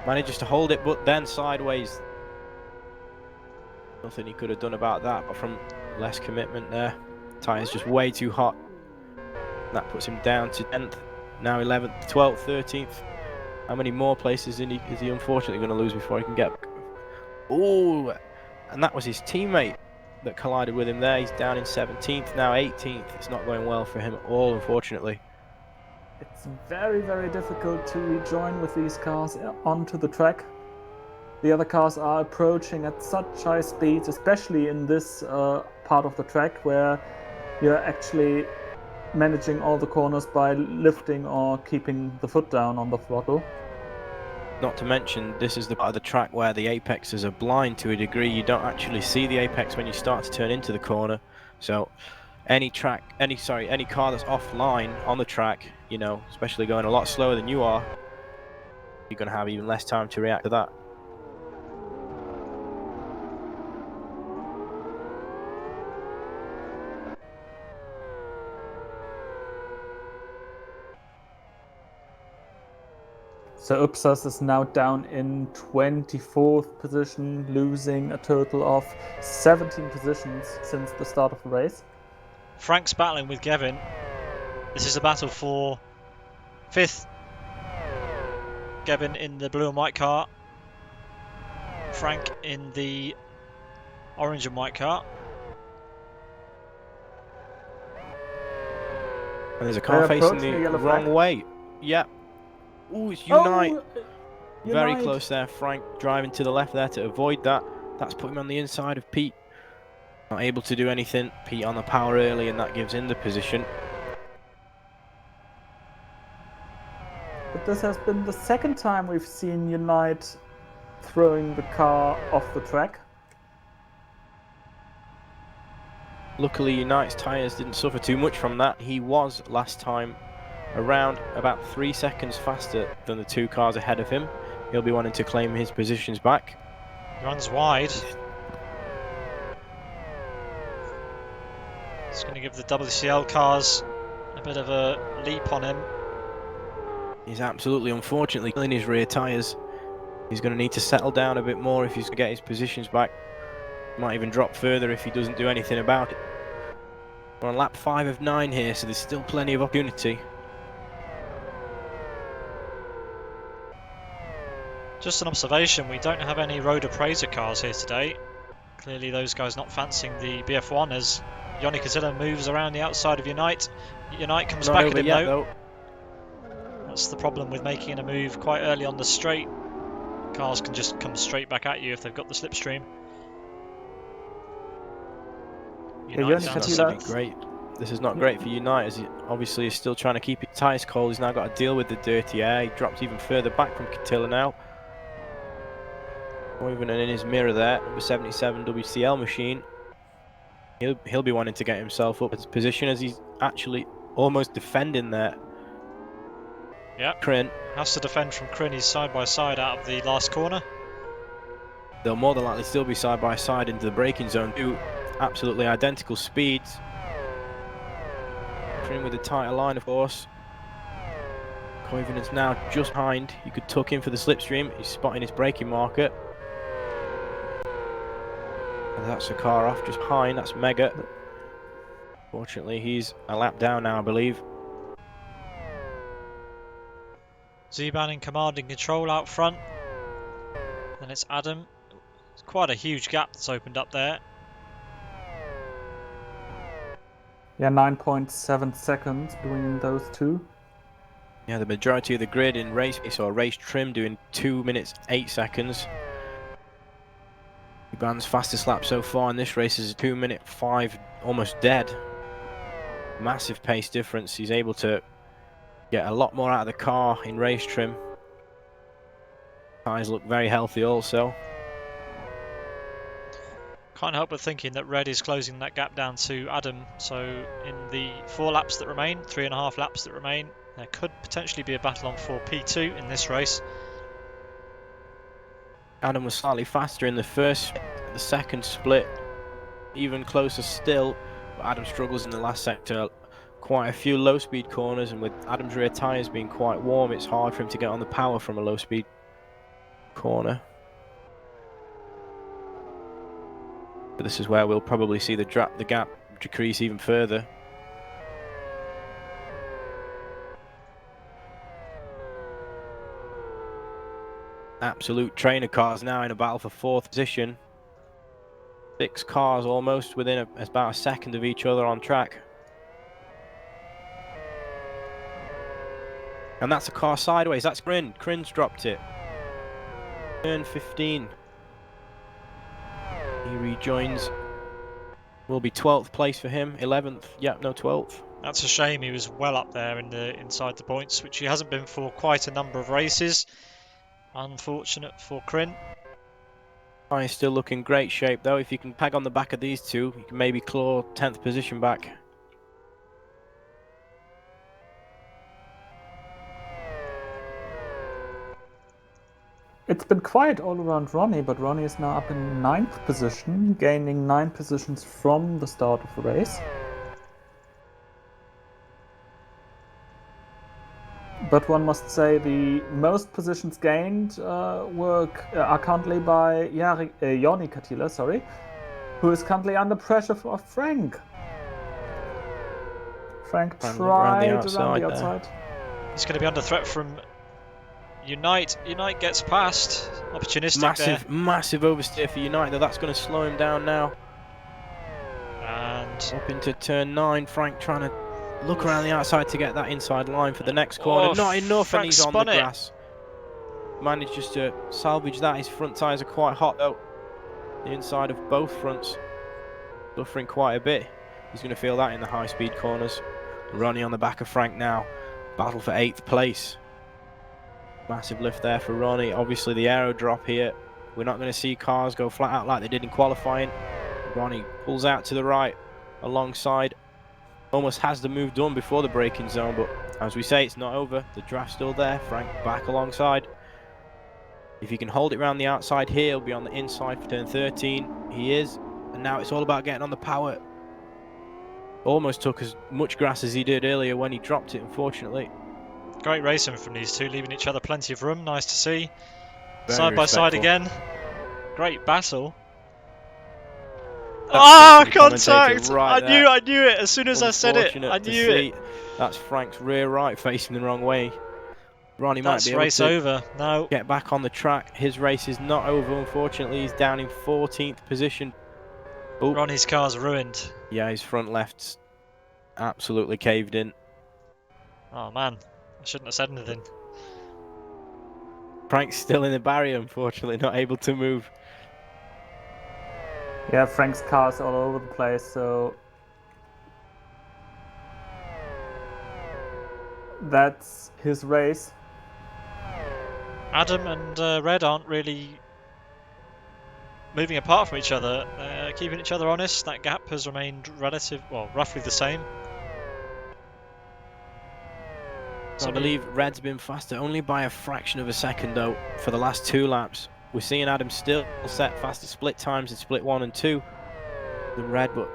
Manages to hold it, but then sideways. Nothing he could have done about that, but from less commitment there. Tyre's just way too hot. That puts him down to 10th, now 11th, 12th, 13th. How many more places is he unfortunately going to lose before he can get back? Oh, and that was his teammate that collided with him there. He's down in 17th, now 18th. It's not going well for him at all, unfortunately. It's very, very difficult to rejoin with these cars onto the track. The other cars are approaching at such high speeds, especially in this part of the track where you're actually managing all the corners by lifting or keeping the foot down on the throttle. Not to mention, this is the part of the track where the apexes are blind to a degree. You don't actually see the apex when you start to turn into the corner. So any car that's offline on the track, you know, especially going a lot slower than you are, you're going to have even less time to react to that. So Upsas is now down in 24th position, losing a total of 17 positions since the start of the race. Frank's battling with Gavin. This is a battle for 5th. Gavin in the blue and white car. Frank in the orange and white car. And there's a car facing the wrong way. Yep. Ooh, it's Unite. Very close there. Frank driving to the left there to avoid that. That's put him on the inside of Pete. Not able to do anything. Pete on the power early, and that gives him the position. But this has been the second time we've seen Unite throwing the car off the track. Luckily, Unite's tyres didn't suffer too much from that. He was last time around about 3 seconds faster than the 2 cars ahead of him. He'll be wanting to claim his positions back. Runs wide. It's going to give the WCL cars a bit of a leap on him. He's absolutely, unfortunately, killing his rear tyres. He's going to need to settle down a bit more if he's going to get his positions back. Might even drop further if he doesn't do anything about it. We're on lap 5 of 9 here, so there's still plenty of opportunity. Just an observation, we don't have any road appraiser cars here today. Clearly those guys not fancying the BF1 as Yoni Kazilla moves around the outside of Unite. Unite comes Not back over at him yet, though. though. That's the problem with making a move quite early on the straight. Cars can just come straight back at you if they've got the slipstream. Yoni This is not Kazilla- going to be great. This is not great for Unite, as he obviously is still trying to keep his tyres cold. He's now got to deal with the dirty air. He drops even further back from Catilla now. Even in his mirror there, number 77 WCL machine. He'll be wanting to get himself up his position as he's actually almost defending there. Yep. Crin. Has to defend from Crin. He's side by side out of the last corner. They'll more than likely still be side by side into the braking zone. Two absolutely identical speeds. Crin with a tighter line, of course. Koivunen is now just behind. You could tuck in for the slipstream. He's spotting his braking marker. And that's a car off just behind. That's Mega. Fortunately, he's a lap down now, I believe. Zuban in command and control out front. Then it's Adam. It's quite a huge gap that's opened up there. Yeah, 9.7 seconds between those two. Yeah, the majority of the grid in race pace or race trim doing 2 minutes 8 seconds. Zuban's fastest lap so far in this race is 2 minute 5, almost dead. Massive pace difference. He's able to get a lot more out of the car in race trim. Tyres look very healthy also. Can't help but thinking that Red is closing that gap down to Adam. So in the 4 laps that remain, 3.5 laps that remain, there could potentially be a battle on for P2 in this race. Adam was slightly faster in the first, the second split, even closer still. But Adam struggles in the last sector. Quite a few low-speed corners, and with Adam's rear tyres being quite warm, it's hard for him to get on the power from a low-speed corner. But this is where we'll probably see the gap decrease even further. Absolute trainer cars now in a battle for 4th position. 6 cars almost within about a second of each other on track. And that's a car sideways. That's Crin. Crin's dropped it. Turn 15. He rejoins. Will be 12th place for him. 11th. Yeah, no, 12th. That's a shame. He was well up there in inside the points, which he hasn't been for quite a number of races. Unfortunate for Crin. He's still looking great shape though. If you can peg on the back of these two, you can maybe claw 10th position back. It's been quiet all around Ronnie, but Ronnie is now up in 9th position, gaining 9 positions from the start of the race. But one must say the most positions gained are currently by Yoni Katila, who is currently under pressure for Frank. Frank tried around the outside. He's going to be under threat from Unite. Unite gets past. Opportunistic there. Massive oversteer for Unite, though. That's going to slow him down now. And up into turn 9. Frank trying to look around the outside to get that inside line for the next corner. Not enough, Frank and he's on the grass. Managed just to salvage that. His front tyres are quite hot, though. The inside of both fronts suffering quite a bit. He's going to feel that in the high-speed corners. Ronnie on the back of Frank now. Battle for 8th place. Massive lift there for Ronnie. Obviously the aero drop here. We're not going to see cars go flat out like they did in qualifying. Ronnie pulls out to the right alongside. Almost has the move done before the braking zone, but as we say, it's not over. The draft's still there. Frank back alongside. If he can hold it around the outside here, he'll be on the inside for turn 13. He is. And now it's all about getting on the power. Almost took as much grass as he did earlier when he dropped it, unfortunately. Great racing from these two, leaving each other plenty of room. Nice to see. Very side by side respectful. again. Great battle. Ah, contact! Right I knew it. As soon as I said it, I knew it. That's Frank's rear right facing the wrong way. Ronnie might That's be able race to over. No. get back on the track. His race is not over, unfortunately. He's down in 14th position. Oh, Ronnie's car's ruined. yeah, his front left's absolutely caved in. Oh man, I shouldn't have said anything. Frank's still in the barrier, unfortunately, not able to move. Yeah, Frank's car's all over the place, so that's his race. Adam and Red aren't really moving apart from each other, keeping each other honest. That gap has remained roughly the same. So I believe Red's been faster only by a fraction of a second though for the last 2 laps. We're seeing Adam still set faster split times in split 1 and 2 than Red, but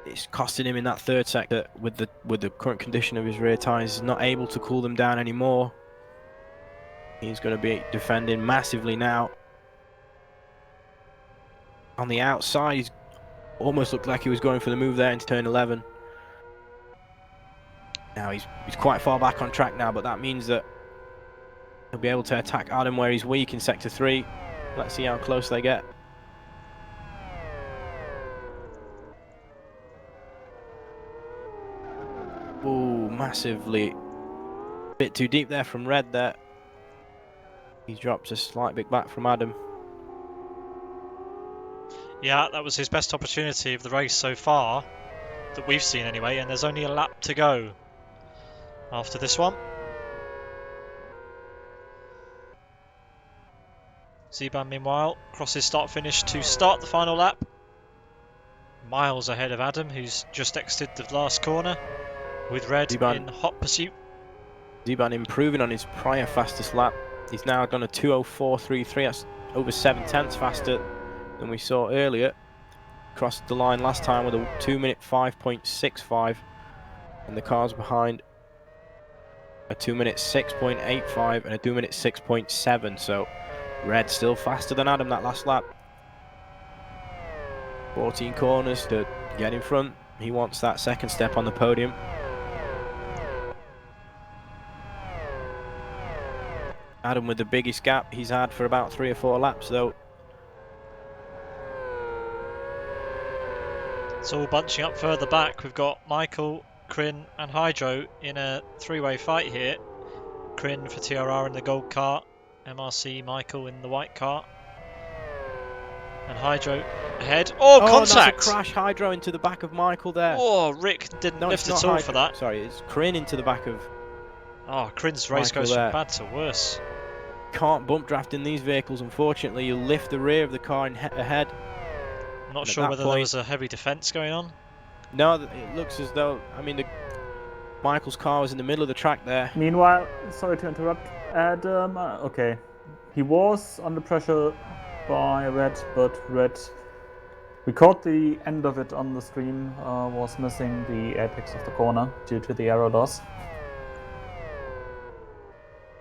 it's costing him in that 3rd sector with the current condition of his rear tyres. He's not able to cool them down anymore. He's going to be defending massively now. On the outside, he's almost looked like he was going for the move there into turn 11. Now he's quite far back on track now, but that means that he'll be able to attack Adam where he's weak in sector 3. Let's see how close they get. Ooh, massively. Bit too deep there from Red there. He drops a slight bit back from Adam. Yeah, that was his best opportunity of the race so far, that we've seen anyway, and there's only a lap to go after this one. Zeban, meanwhile, crosses start-finish to start the final lap. Miles ahead of Adam, who's just exited the last corner, with Red in hot pursuit. Zeban improving on his prior fastest lap. He's now done a 2:04.33. That's over 7/10 faster than we saw earlier. Crossed the line last time with a 2-minute 5.65, and the cars behind a 2-minute 6.85 and a 2-minute 6.7. So Red still faster than Adam that last lap. 14 corners to get in front. He wants that second step on the podium. Adam with the biggest gap he's had for about 3 or 4 laps though. It's all bunching up further back. We've got Michael, Kryn and Hydro in a 3-way fight here. Kryn for TRR in the gold car, MRC Michael in the white car, and Hydro ahead. Oh, contact! That's a crash. Hydro into the back of Michael there. Oh, Rick didn't lift at all for that. Sorry, it's Kryn into the back of Kryn's race Michael goes there. from bad to worse. Can't bump draft in these vehicles, unfortunately. You'll lift the rear of the car ahead. I'm not sure whether there was a heavy defence going on. No, it looks as though, I mean, Michael's car was in the middle of the track there. Meanwhile, sorry to interrupt, Adam. Okay, he was under pressure by Red, but Red, we caught the end of it on the stream, was missing the apex of the corner due to the aero loss.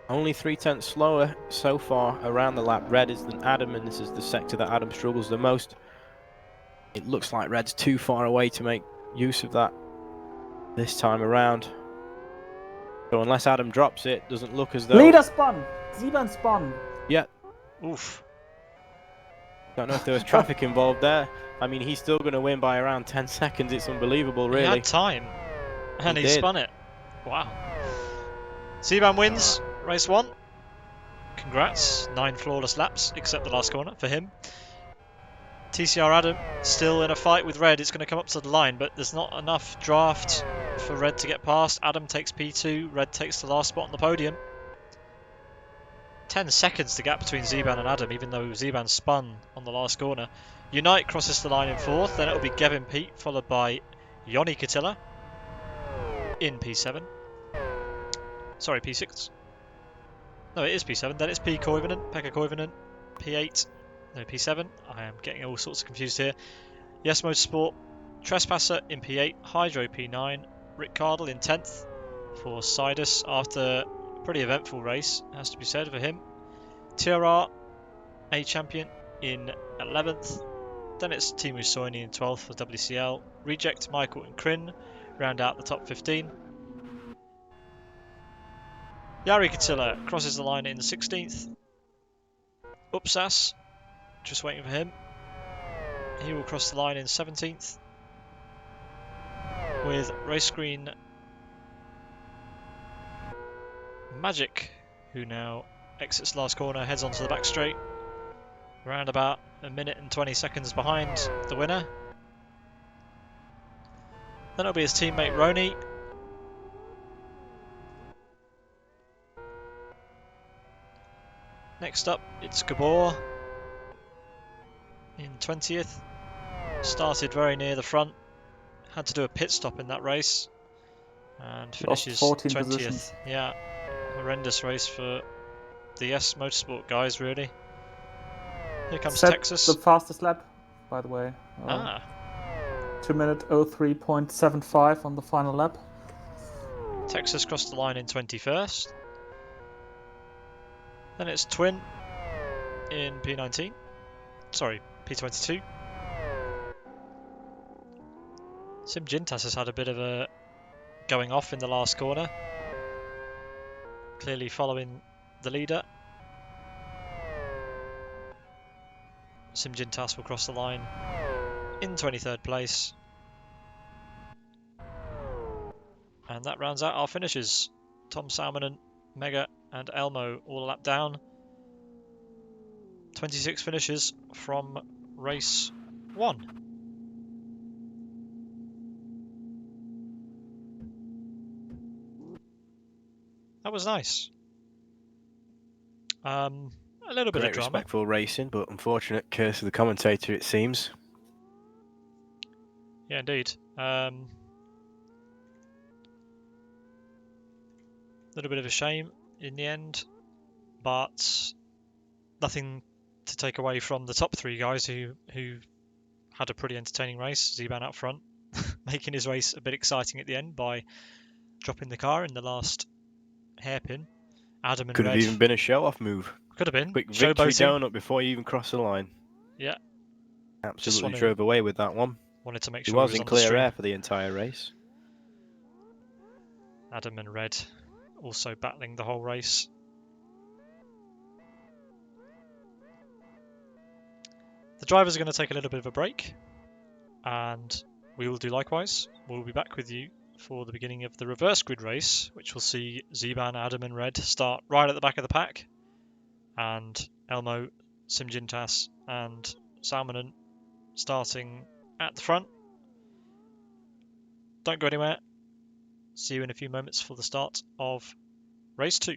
Only 3/10 slower so far around the lap. Red is than Adam, and this is the sector that Adam struggles the most. It looks like Red's too far away to make use of that this time around. So unless Adam drops it, doesn't look as though... Leader spun! Zeban spun! Yeah. Oof. Don't know if there was traffic involved there. I mean, he's still going to win by around 10 seconds. It's unbelievable, really. He had time, and he spun it. Wow. Zeban wins race 1. Congrats. 9 flawless laps, except the last corner for him. TCR Adam still in a fight with Red. It's going to come up to the line, but there's not enough draft for Red to get past. Adam takes P2, Red takes the last spot on the podium. 10 seconds the gap between Zeban and Adam, even though Zeban spun on the last corner. Unite crosses the line in 4th, then it'll be Gavin Pete, followed by Joni Katila in P7. Sorry, P6. No, it is P7, then it's P. Koivunen, Pekka Koivunen, P8. No, P7. I am getting all sorts of confused here. Yes Motorsport, Trespasser in P8, Hydro P9, Rick Cardle in 10th for Sidus after a pretty eventful race, has to be said for him. TRR, A Champion in 11th. Then it's Timu Soini in 12th for WCL. Reject, Michael and Kryn round out the top 15. Jari Katila crosses the line in 16th. Upsas, just waiting for him. He will cross the line in 17th. With race screen Magic, who now exits the last corner, heads onto the back straight. Around about a minute and 20 seconds behind the winner. Then it'll be his teammate Roni. Next up, it's Gabor in 20th. Started very near the front. Had to do a pit stop in that race. And Lost finishes 14 20th. positions. Yeah, horrendous race for the S Motorsport guys, really. Here comes Set Texas. the fastest lap, by the way. 2 minute 03.75 on the final lap. Texas crossed the line in 21st. Then it's Twin in P19. Sorry, P22. Sim Jintas has had a bit of a going off in the last corner. Clearly following the leader. Sim Jintas will cross the line in 23rd place. And that rounds out our finishes. Tom Salmonen, Mega and Elmo all a lap down. 26 finishes from race 1. That was nice. A little bit of Great drama. respectful racing, but unfortunate curse of the commentator, it seems. Yeah, indeed. Little bit of a shame in the end, but nothing to take away from the top 3 guys who had a pretty entertaining race. Zeban out front, making his race a bit exciting at the end by dropping the car in the last hairpin. Adam and Could have Red even been a show-off move. could have been Quick victory showboating. donut before you even cross the line. Yeah, Absolutely drove away with that one. wanted to make He sure he was was in on the clear stream. air for the entire race. Adam and Red also battling the whole race. The drivers are going to take a little bit of a break, and we will do likewise. We'll be back with you for the beginning of the reverse grid race, which will see Zeban, Adam and Red start right at the back of the pack, and Elmo, Simjintas and Salmonen starting at the front. Don't go anywhere. See you in a few moments for the start of race 2.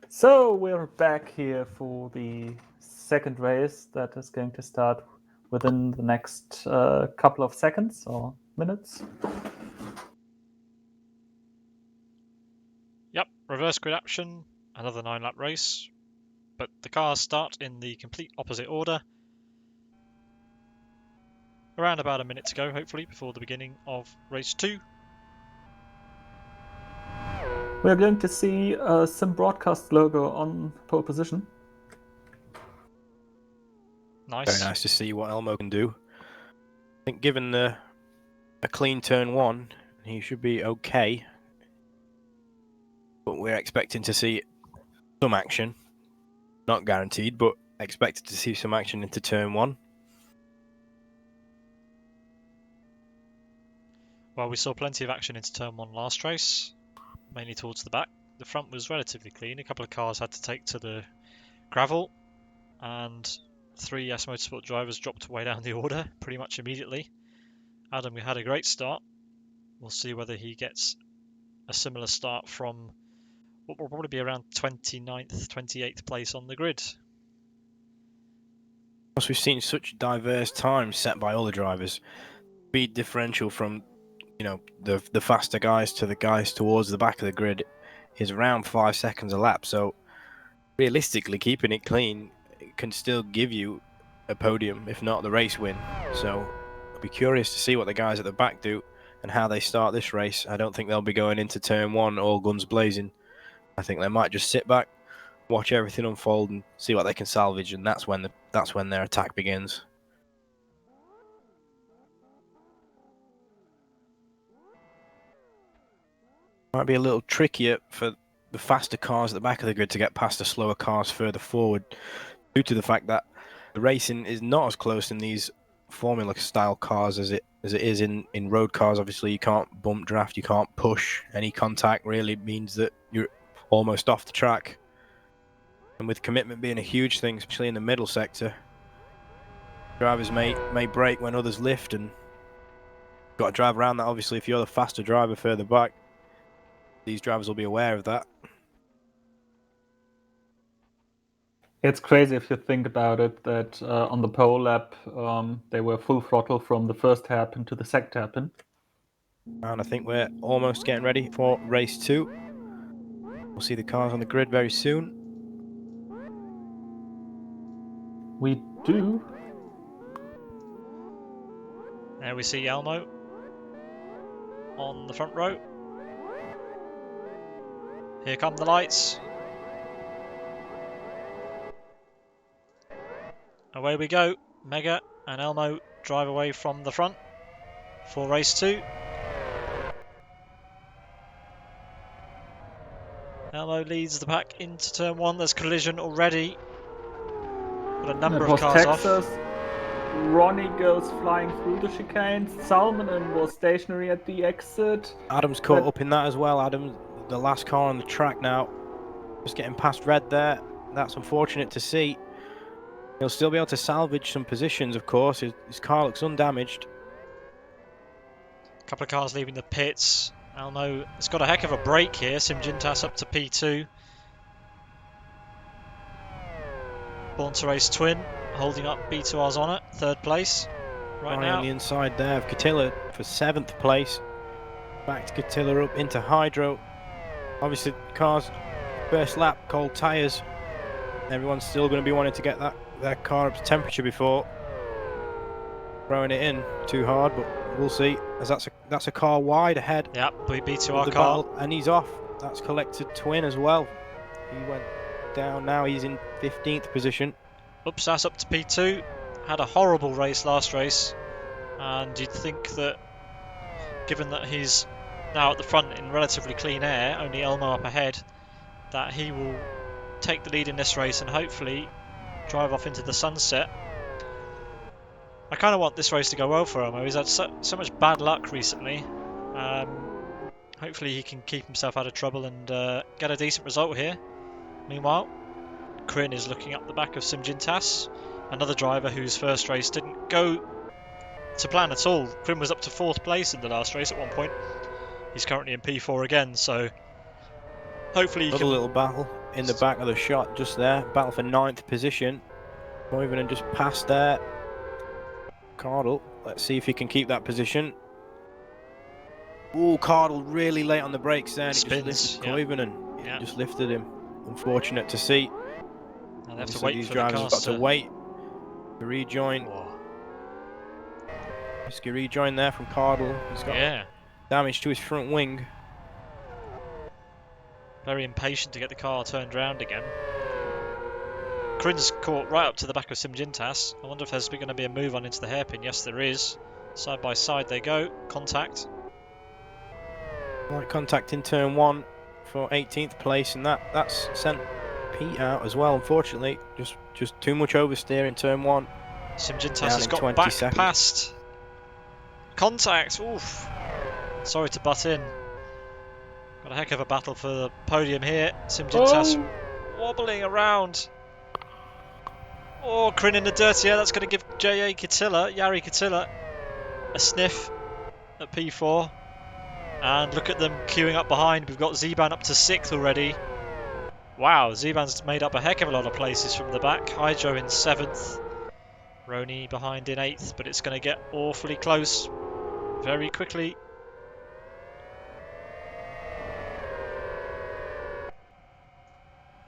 So we're back here for the second race that is going to start within the next couple of seconds or minutes. Yep, reverse grid action, another 9-lap race, but the cars start in the complete opposite order. Around about a minute to go, hopefully, before the beginning of race 2. We're going to see a Sim Broadcast logo on pole position. Nice. Very nice to see what Elmo can do. I think given a clean turn 1, he should be okay. But we're expecting to see some action. Not guaranteed, but expected to see some action into turn 1. Well, we saw plenty of action into turn 1 last race, mainly towards the back. The front was relatively clean. A couple of cars had to take to the gravel, and 3 S Motorsport drivers dropped way down the order pretty much immediately. Adam had a great start. We'll see whether he gets a similar start from what will probably be around 29th, 28th place on the grid. Plus, we've seen such diverse times set by all the drivers. Speed differential from the faster guys to the guys towards the back of the grid is around 5 seconds a lap. So realistically, keeping it clean can still give you a podium, if not the race win. So I'll be curious to see what the guys at the back do and how they start this race. I don't think they'll be going into turn 1 all guns blazing. I think they might just sit back, watch everything unfold, and see what they can salvage, and that's when their attack begins. Might be a little trickier for the faster cars at the back of the grid to get past the slower cars further forward, due to the fact that the racing is not as close in these Formula style cars as it is in road cars. Obviously, you can't bump draft, you can't push. Any contact really means that you're almost off the track. And with commitment being a huge thing, especially in the middle sector, drivers may brake when others lift, and you've got to drive around that. Obviously, if you're the faster driver further back, these drivers will be aware of that. It's crazy if you think about it that on the pole lap they were full throttle from the first hairpin to the second hairpin. And I think we're almost getting ready for race 2. We'll see the cars on the grid very soon. We do. There we see Elmo on the front row. Here come the lights. Away we go. Mega and Elmo drive away from the front for race 2. Elmo leads the pack into turn 1. There's collision already. Got a number of cars Texas. off. Ronnie goes flying through the chicane. Salmonen was stationary at the exit. Adam's caught up in that as well. Adam, the last car on the track now, just getting past red there. That's unfortunate to see. He'll still be able to salvage some positions, of course. His car looks undamaged. A couple of cars leaving the pits. Elmo has got a heck of a break here. Simgintas up to P2. Born to Race Twin holding up B2R's honour, 3rd place right now. On the inside there of Catilla for 7th place. Back to Catilla up into Hydro. Obviously, cars first lap, cold tyres. Everyone's still going to be wanting to get their car up to temperature before throwing it in too hard, but we'll see. As that's a car wide ahead. Yep, B2R car. Battle, and he's off. That's collected Twin as well. He went down now. He's in 15th position. Upsas up to P2. Had a horrible race last race, and you'd think that given that he's now at the front in relatively clean air, only Elmo up ahead, that he will take the lead in this race and hopefully drive off into the sunset. I kind of want this race to go well for Elmo. He's had so much bad luck recently. Hopefully he can keep himself out of trouble and get a decent result here. Meanwhile, Quinn is looking up the back of Simgintas, another driver whose first race didn't go to plan at all. Quinn was up to 4th place in the last race at one point. He's currently in P4 again, so hopefully he Another can... little battle. in the back of the shot just there. Battle for 9th position. Koivunen just passed there. Cardle, let's see if he can keep that position. Oh, Cardle really late on the brakes there, and it just lifted Koivunen. Yeah. It just lifted him. Unfortunate to see. Now they have to Obviously, wait these for the drivers cars have got to wait to rejoin. Whoa. Risky rejoin there from Cardle. He's got damage to his front wing. Very impatient to get the car turned round again. Crin's caught right up to the back of Simgintas. I wonder if there's going to be a move on into the hairpin. Yes, there is. Side by side they go. Contact. Light contact in turn 1 for 18th place, and that's sent Pete out as well. Unfortunately, just too much oversteer in turn 1. Simgintas has got back seconds. past. Contact. Oof. Sorry to butt in. Got a heck of a battle for the podium here. Simgintas wobbling around. Oh, Crin in the dirty air. That's going to give Jari Kitila, a sniff at P4. And look at them queuing up behind. We've got Zeban up to 6th already. Wow, Zeban's made up a heck of a lot of places from the back. Hydro in 7th. Roni behind in 8th, but it's going to get awfully close very quickly.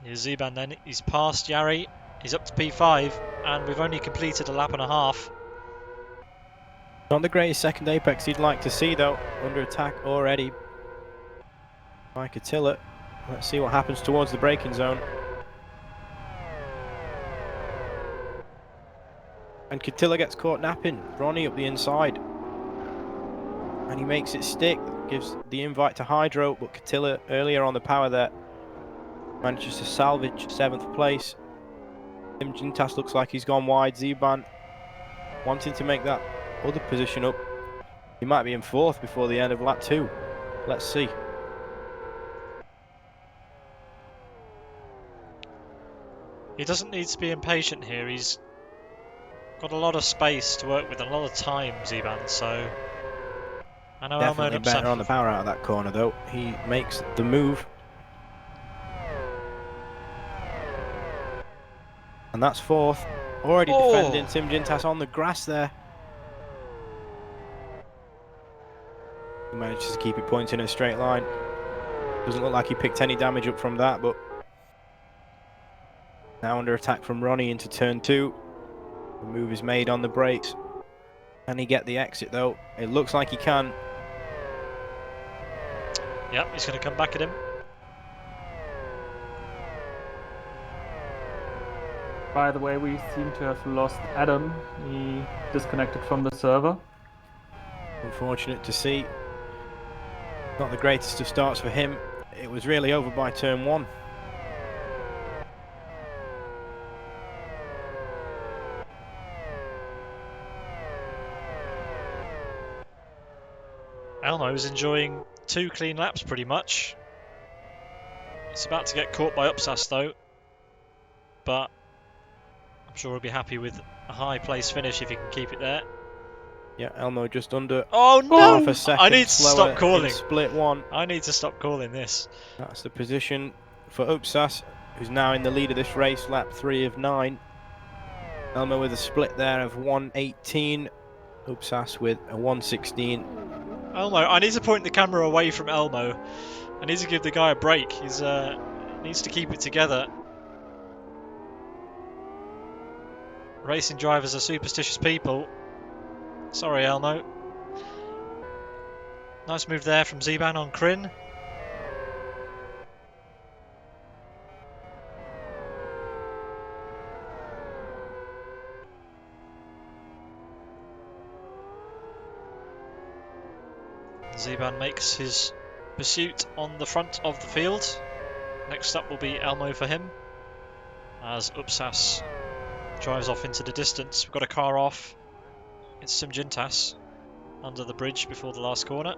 Here's Zeban then. He's passed Jari. He's up to P5, and we've only completed a lap and a half. Not the greatest second apex you'd like to see, though. Under attack already by Kitila. Let's see what happens towards the braking zone. And Kitila gets caught napping. Ronnie up the inside. And he makes it stick. Gives the invite to Hydro, but Kitila earlier on the power there manages to salvage 7th place. Simgintas looks like he's gone wide. Zeban wanting to make that other position up. He might be in 4th before the end of lap 2. Let's see. He doesn't need to be impatient here. He's got a lot of space to work with and a lot of time, Zeban, so I know Definitely better on the power out of that corner, though. He makes the move. And that's 4th. Already defending Simgintas on the grass there. He manages to keep it pointing in a straight line. Doesn't look like he picked any damage up from that, but now under attack from Ronnie into turn 2. The move is made on the brakes. Can he get the exit though? It looks like he can. Yep, he's going to come back at him. By the way, we seem to have lost Adam. He disconnected from the server. Unfortunate to see. Not the greatest of starts for him. It was really over by turn 1. Elmo is enjoying 2 clean laps pretty much. He's about to get caught by Upsas though, but I'm sure he'll be happy with a high place finish if he can keep it there. Yeah, Elmo just under half a second. I need to stop calling. Split 1. I need to stop calling this. That's the position for Upsas, who's now in the lead of this race, lap 3 of 9. Elmo with a split there of 1:18. Upsas with a 1:16. Elmo, I need to point the camera away from Elmo. I need to give the guy a break. He's needs to keep it together. Racing drivers are superstitious people. Sorry, Elmo. Nice move there from Zeban on Crin. Zeban makes his pursuit on the front of the field. Next up will be Elmo for him, as Upsas drives off into the distance. We've got a car off. It's Simgintas under the bridge before the last corner.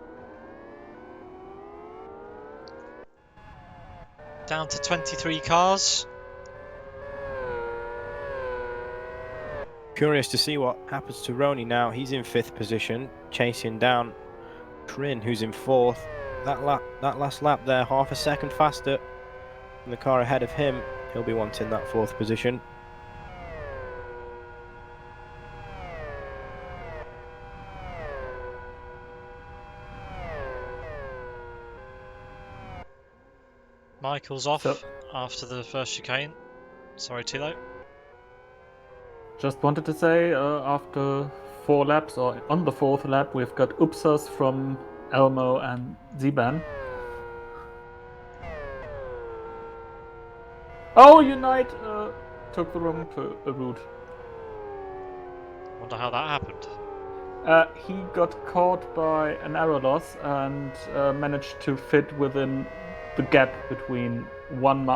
Down to 23 cars. Curious to see what happens to Roney now. He's in 5th position, chasing down Crin, who's in 4th. That last lap there, half a second faster in the car ahead of him, he'll be wanting that 4th position. Michael's off So- after the first chicane. Sorry, Thilo. Just wanted to say, after 4 laps, or on the 4th lap, we've got Upsas from Elmo and Ziban. Oh, Unite took the wrong route. Wonder how that happened. He got caught by an error loss and managed to fit within the gap between one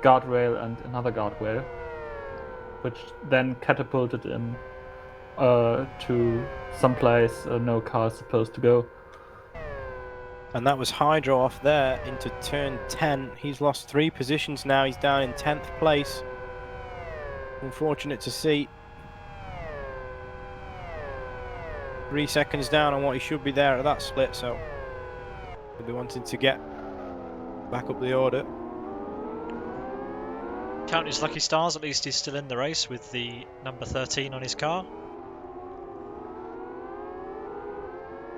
guardrail and another guardrail, which then catapulted him to someplace no car is supposed to go. And that was Hydro off there into turn 10. He's lost 3 positions now. He's down in 10th place. Unfortunate to see. 3 seconds down on what he should be there at that split, so he'll be wanting to get back up the order. Count his lucky stars, at least he's still in the race with the number 13 on his car.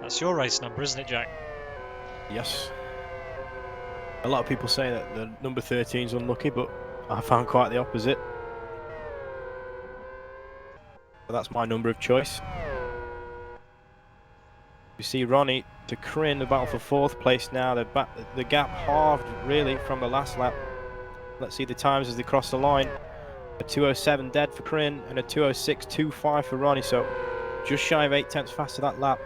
That's your race number, isn't it, Jack? Yes. A lot of people say that the number 13 is unlucky, but I found quite the opposite. But that's my number of choice. You see Ronnie to Kryn, the battle for 4th place now. The gap halved really from the last lap. Let's see the times as they cross the line. A 2:07 dead for Kryn and a 2:06.25 for Ronnie, so just shy of 8 tenths faster that lap.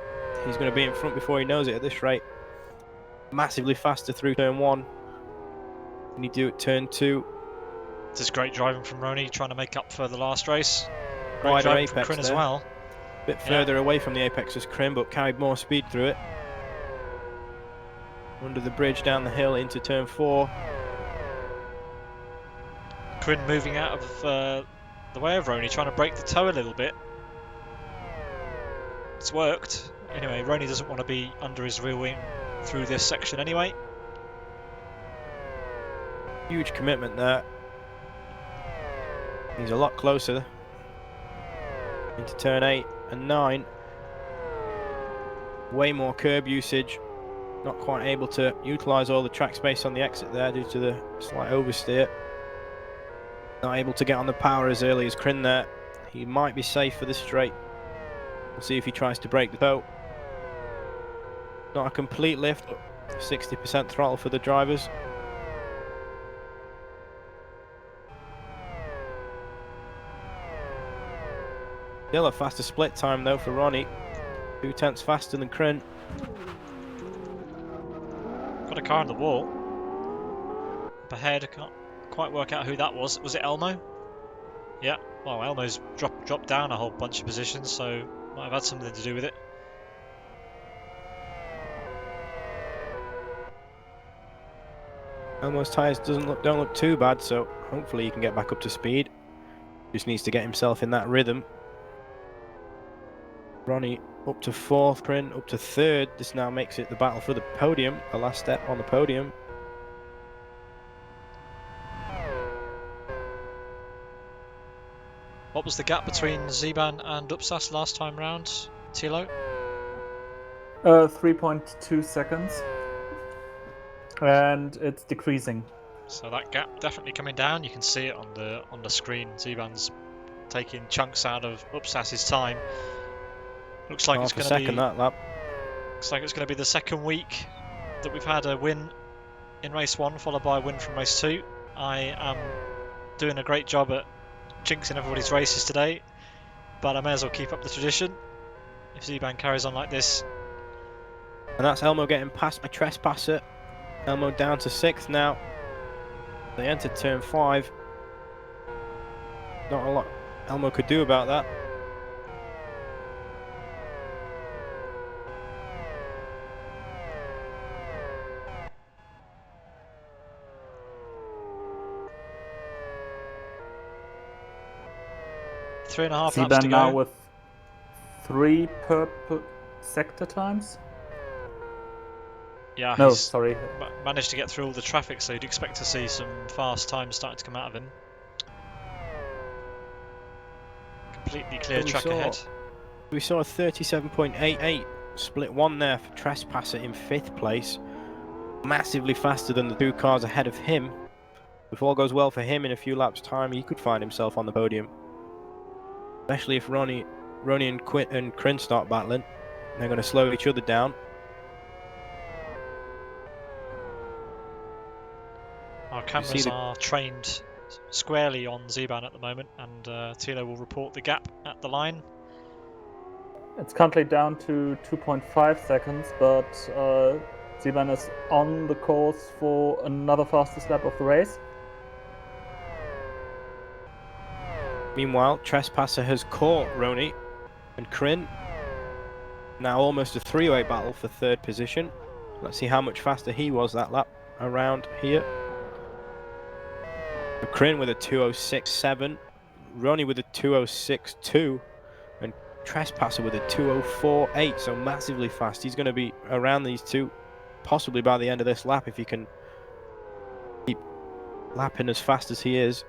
He's going to be in front before he knows it at this rate. Massively faster through turn 1. Can he do it turn 2? This is great driving from Ronnie, trying to make up for the last race. Great Wider driving from apex Kryn as there. well. Bit further away from the apex as Kryn, but carried more speed through it. Under the bridge down the hill into turn 4. Kryn moving out of the way of Ronnie, trying to break the toe a little bit. It's worked. Anyway, Ronnie doesn't want to be under his rear wing through this section anyway. Huge commitment there. He's a lot closer into turn 8 and 9. Way more curb usage. Not quite able to utilise all the track space on the exit there due to the slight oversteer. Not able to get on the power as early as Kryn there. He might be safe for the straight. We'll see if he tries to break the toe. Not a complete lift, but 60% throttle for the drivers. Still a faster split time though for Ronnie. 2 tenths faster than Kryn. Got a car on the wall. Up ahead, I can't quite work out who that was. Was it Elmo? Yeah. Well, Elmo's dropped down a whole bunch of positions, so might have had something to do with it. Elmo's tyres don't look too bad, so hopefully he can get back up to speed. Just needs to get himself in that rhythm. Ronnie up to 4th, Kryn up to 3rd. This now makes it the battle for the podium, the last step on the podium. What was the gap between Ziban and Upsas last time round, Thilo? 3.2 seconds. And it's decreasing. So that gap definitely coming down. You can see it on the screen. Ziban's taking chunks out of Upsas's time. Looks like it's going to be that lap. Looks like it's going to be the second week that we've had a win in race 1, followed by a win from race 2. I am doing a great job at jinxing everybody's races today, but I may as well keep up the tradition if Ziban carries on like this. And that's Elmo getting past my trespasser. Elmo down to 6th now. They entered turn 5. Not a lot Elmo could do about that. Three and a half laps to Ziban now go. with 3 purple sector times. Yeah, No, he's sorry. managed to get through all the traffic, so you'd expect to see some fast times starting to come out of him. Completely clear But track ahead. We saw a 37.88 split one there for Trespasser in 5th place. Massively faster than the 2 cars ahead of him. If all goes well for him in a few laps' time, he could find himself on the podium. Especially if Ronnie and Crin start battling. They're going to slow each other down. Our cameras are trained squarely on Zeban at the moment, and Thilo will report the gap at the line. It's currently down to 2.5 seconds, but Zeban is on the course for another fastest lap of the race. Meanwhile, Trespasser has caught Ronnie and Crin. Now almost a 3-way battle for 3rd position. Let's see how much faster he was that lap around here. Crin with a 2:06.7, Ronnie with a 2:06.2, and Trespasser with a 2:04.8, so massively fast. He's going to be around these two, possibly by the end of this lap if he can keep lapping as fast as he is.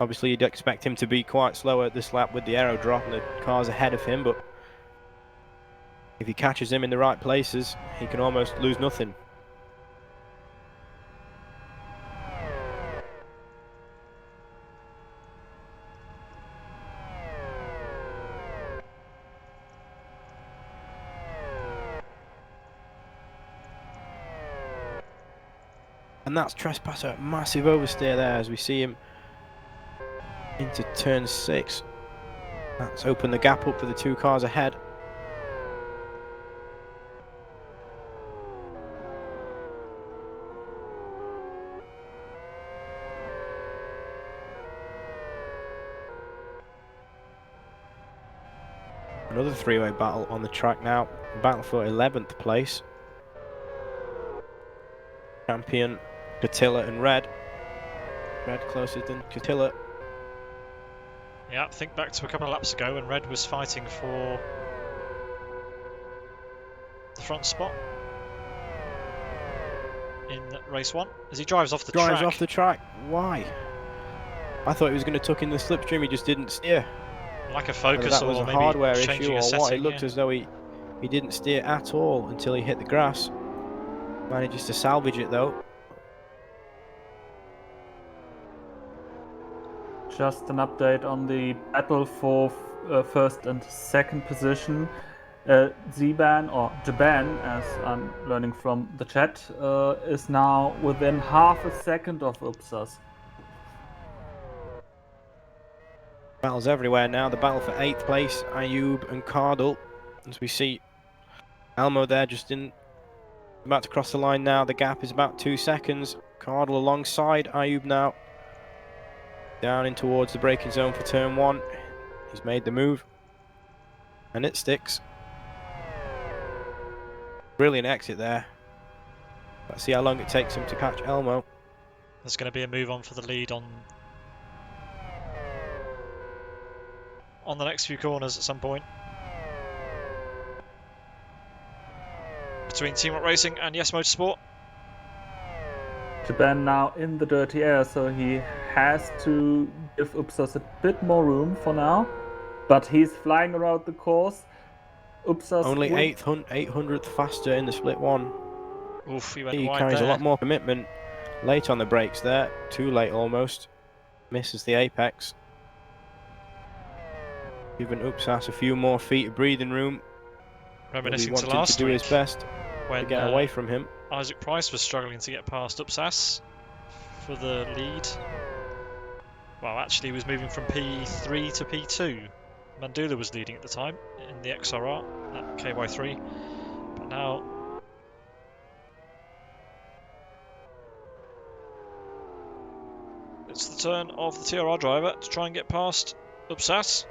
Obviously, you'd expect him to be quite slow at this lap with the aero drop and the cars ahead of him, but if he catches him in the right places, he can almost lose nothing. And that's Trespasser, massive oversteer there as we see him into turn 6. That's opened the gap up for the 2 cars ahead. Another 3-way battle on the track now. Battle for 11th place. Champion Catilla and Red. Red closer than Catilla. Yeah, think back to a couple of laps ago when Red was fighting for the front spot in race 1 as he drives off the track. Drives off the track. Why? I thought he was going to tuck in the slipstream. He just didn't steer. Lack of focus, that was or a maybe hardware changing issue a or setting. what. It looked as though he didn't steer at all until he hit the grass. Manages to salvage it though. Just an update on the battle for 1st and 2nd position. Zeban, or Jaban, as I'm learning from the chat, is now within half a second of Upsas. Battles everywhere now. The battle for 8th place, Ayub and Cardle. As we see Elmo there just about to cross the line now. The gap is about 2 seconds. Cardle alongside Ayub now. Down in towards the braking zone for turn 1. He's made the move. And it sticks. Brilliant exit there. Let's see how long it takes him to catch Elmo. There's going to be a move on for the lead on the next few corners at some point. Between Team Rock Racing and Yes Motorsport. Jaban now in the dirty air, so he has to give Upsas a bit more room for now. But he's flying around the course. Upsas only 800th faster in the split 1. Oof, he went He wide carries there. a lot more commitment. Late on the brakes there. Too late almost. Misses the apex. Giving Upsas a few more feet of breathing room. Reminiscing to wanted last to do week his best when to get away from him. Isaac Price was struggling to get past Upsas for the lead. Well, actually, he was moving from P3 to P2. Mandula was leading at the time in the XRR at KY3, but now it's the turn of the TRR driver to try and get past Upsas.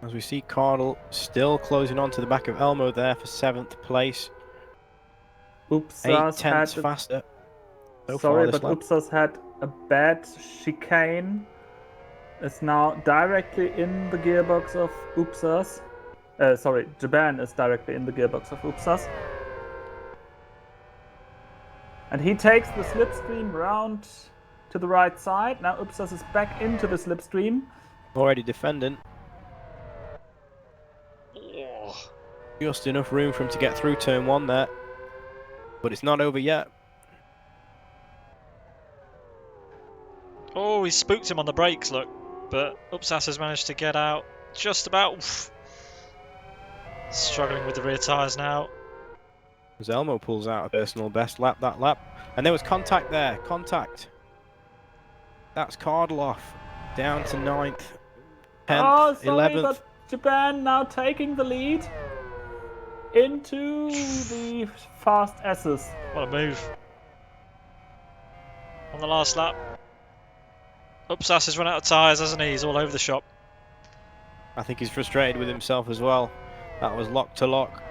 As we see Cardle still closing on to the back of Elmo there for 7th place. Upsas 8/10 had faster. sorry, but Upsas had a bad chicane. Is now directly in the gearbox of Upsas. Jaban is directly in the gearbox of Upsas. And he takes the slipstream round to the right side. Now Upsas is back into the slipstream. Already defending. Oh. Just enough room for him to get through turn 1 there. But it's not over yet. Oh, he spooked him on the brakes, look. But Upsas has managed to get out just about. Oof. Struggling with the rear tyres now. As Elmo pulls out a personal best lap that lap. And there was contact there. Contact. That's Cardloff. Down to 9th. 10th. Oh, sorry, 11th. but Japan now taking the lead into the fast S's. What a move. On the last lap. Upsas has run out of tyres, hasn't he? He's all over the shop. I think he's frustrated with himself as well. That was lock to lock.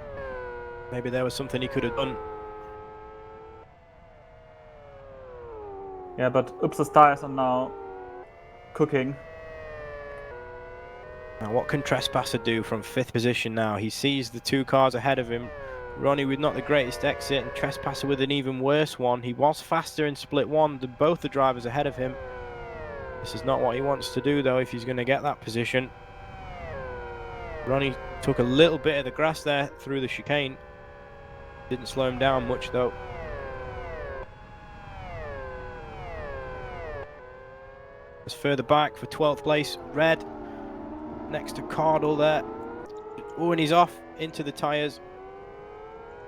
Maybe there was something he could have done. Yeah, but Upsas tires are now cooking. Now what can Trespasser do from 5th position now? He sees the 2 cars ahead of him. Ronnie with not the greatest exit and Trespasser with an even worse one. He was faster in split 1 than both the drivers ahead of him. This is not what he wants to do though if he's going to get that position. Ronnie took a little bit of the grass there through the chicane. Didn't slow him down much though. It's further back for 12th place, Red. Next to Cardle there. Oh, and he's off into the tyres.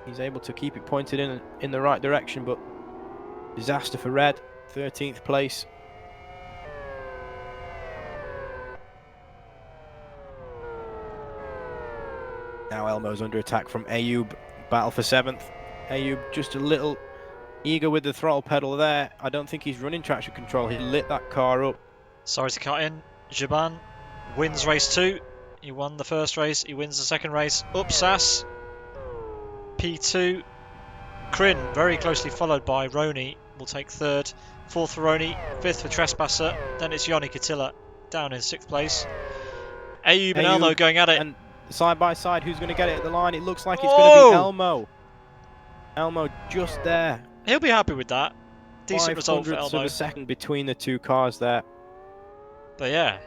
He's able to keep it pointed in the right direction, but disaster for Red. 13th place. Now Elmo's under attack from Ayub. Battle for 7th. Ayub just a little eager with the throttle pedal there. I don't think he's running traction control. He lit that car up. Sorry to cut in. Jaban wins race 2. He won the first race. He wins the second race. Upsas. P2. Kryn, very closely followed by Roni, will take 3rd. 4th for Roni. 5th for Trespasser. Then it's Yoni Katila down in 6th place. Ayub and Elmo going at it. And side by side, who's going to get it at the line? It looks like it's going to be Elmo. Elmo just there. He'll be happy with that. Decent result for Elmo. Of a second between the 2 cars there. But yeah.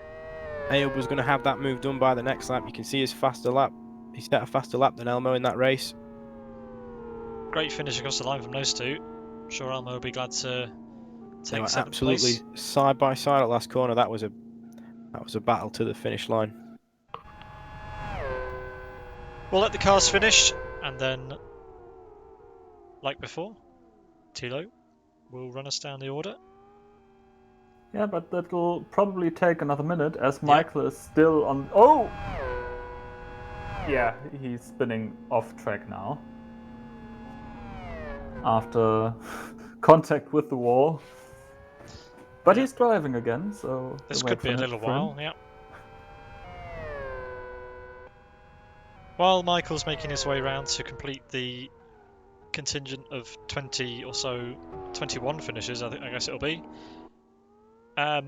Ayub was going to have that move done by the next lap. You can see his faster lap. He set a faster lap than Elmo in that race. Great finish across the line from those 2. I'm sure Elmo will be glad to take 7th absolutely place. Side by side at last corner. That was a battle to the finish line. We'll let the cars finish, and then, like before, Thilo will run us down the order. Yeah, but that will probably take another minute as Michael is still on. Oh! Yeah, he's spinning off track now. After contact with the wall. But he's driving again, so. This could be a little while, yeah. While Michael's making his way around to complete the contingent of 20 or so, 21 finishes, I guess it'll be. How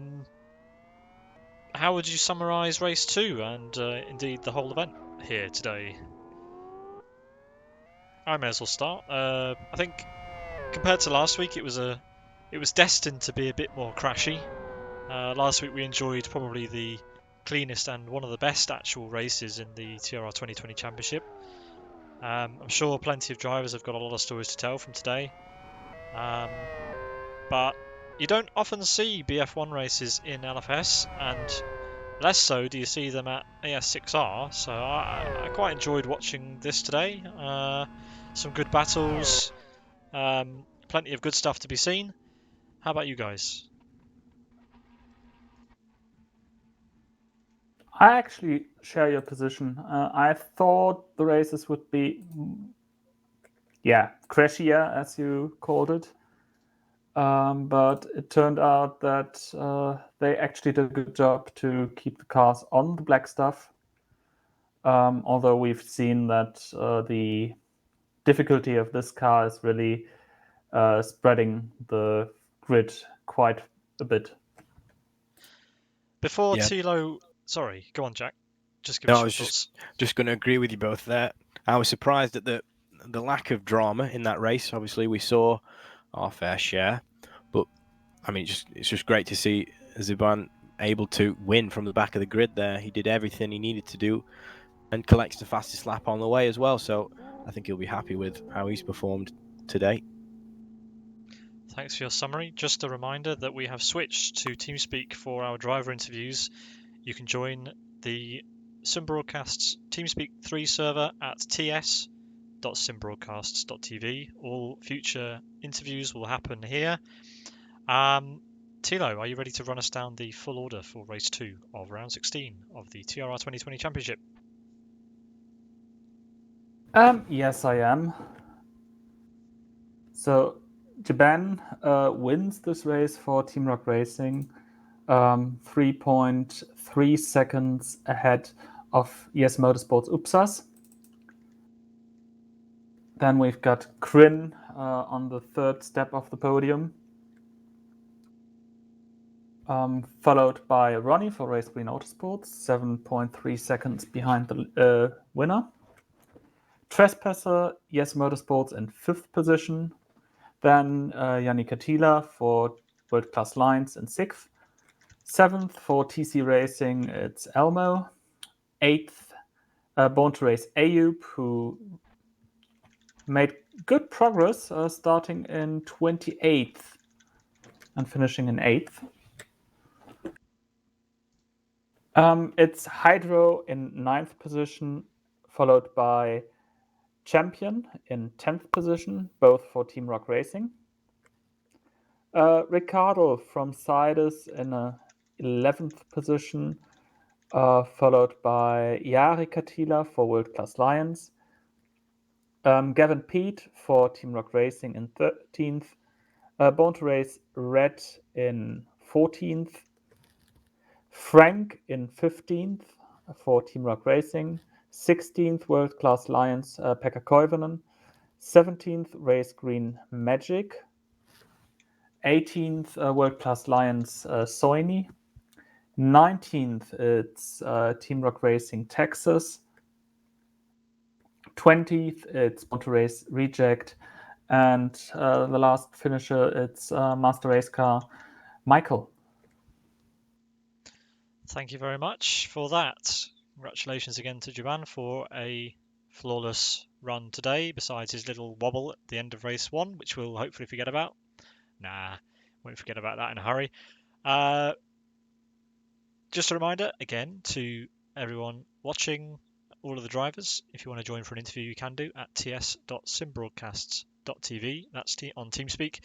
would you summarise race 2 and indeed the whole event here today? I may as well start. I think compared to last week, it was destined to be a bit more crashy. Last week we enjoyed probably the cleanest and one of the best actual races in the TRR 2020 Championship. I'm sure plenty of drivers have got a lot of stories to tell from today. But you don't often see BF1 races in LFS, and less so do you see them at AS6R, so I quite enjoyed watching this today. Some good battles, plenty of good stuff to be seen. How about you guys? I actually share your position. I thought the races would be, crashier, as you called it. But it turned out that they actually did a good job to keep the cars on the black stuff. Although we've seen that the difficulty of this car is really spreading the grid quite a bit. Before Thilo... Sorry, go on, Jack. just give No, us I your was thoughts. just going to agree with you both there. I was surprised at the lack of drama in that race. Obviously, we saw our fair share, but I mean, it's just great to see Ziban able to win from the back of the grid there. He did everything he needed to do and collects the fastest lap on the way as well. So I think he'll be happy with how he's performed today. Thanks for your summary. Just a reminder that we have switched to TeamSpeak for our driver interviews. You can join the SimBroadcasts TeamSpeak 3 server at ts.simbroadcasts.tv. All future interviews will happen here. Thilo, are you ready to run us down the full order for race 2 of round 16 of the TRR 2020 Championship? Yes, I am. So Japan wins this race for Team Rock Racing, 3.3 seconds ahead of ES Motorsports UPSAS. Then we've got Kryn on the third step of the podium, followed by Ronnie for Race Green Autosports, 7.3 seconds behind the winner. Trespasser, ES Motorsports in 5th position. Then Yannick Attila for World Class Lines in 6th. 7th for TC Racing, it's Elmo. 8th, Born to Race Ayub, who made good progress, starting in 28th and finishing in 8th. It's Hydro in 9th position, followed by Champion in 10th position, both for Team Rock Racing. Ricardo from Sidus in 11th position, followed by Jari Katila for World Class Lions. Gavin Pete for Team Rock Racing in 13th. Born to Race Red in 14th. Frank in 15th for Team Rock Racing. 16th World Class Lions Pekka Koivunen. 17th Race Green Magic. 18th World Class Lions Soini. 19th it's Team Rock Racing Texas. 20th it's Born to Race Reject. And the last finisher, it's Master Race Car Michael. Thank you very much for that. Congratulations again to Jaban for a flawless run today, besides his little wobble at the end of race 1, which we'll hopefully forget about. Nah, won't forget about that in a hurry. Just a reminder again to everyone watching, all of the drivers, if you want to join for an interview, you can do at ts.simbroadcasts.tv. That's on TeamSpeak.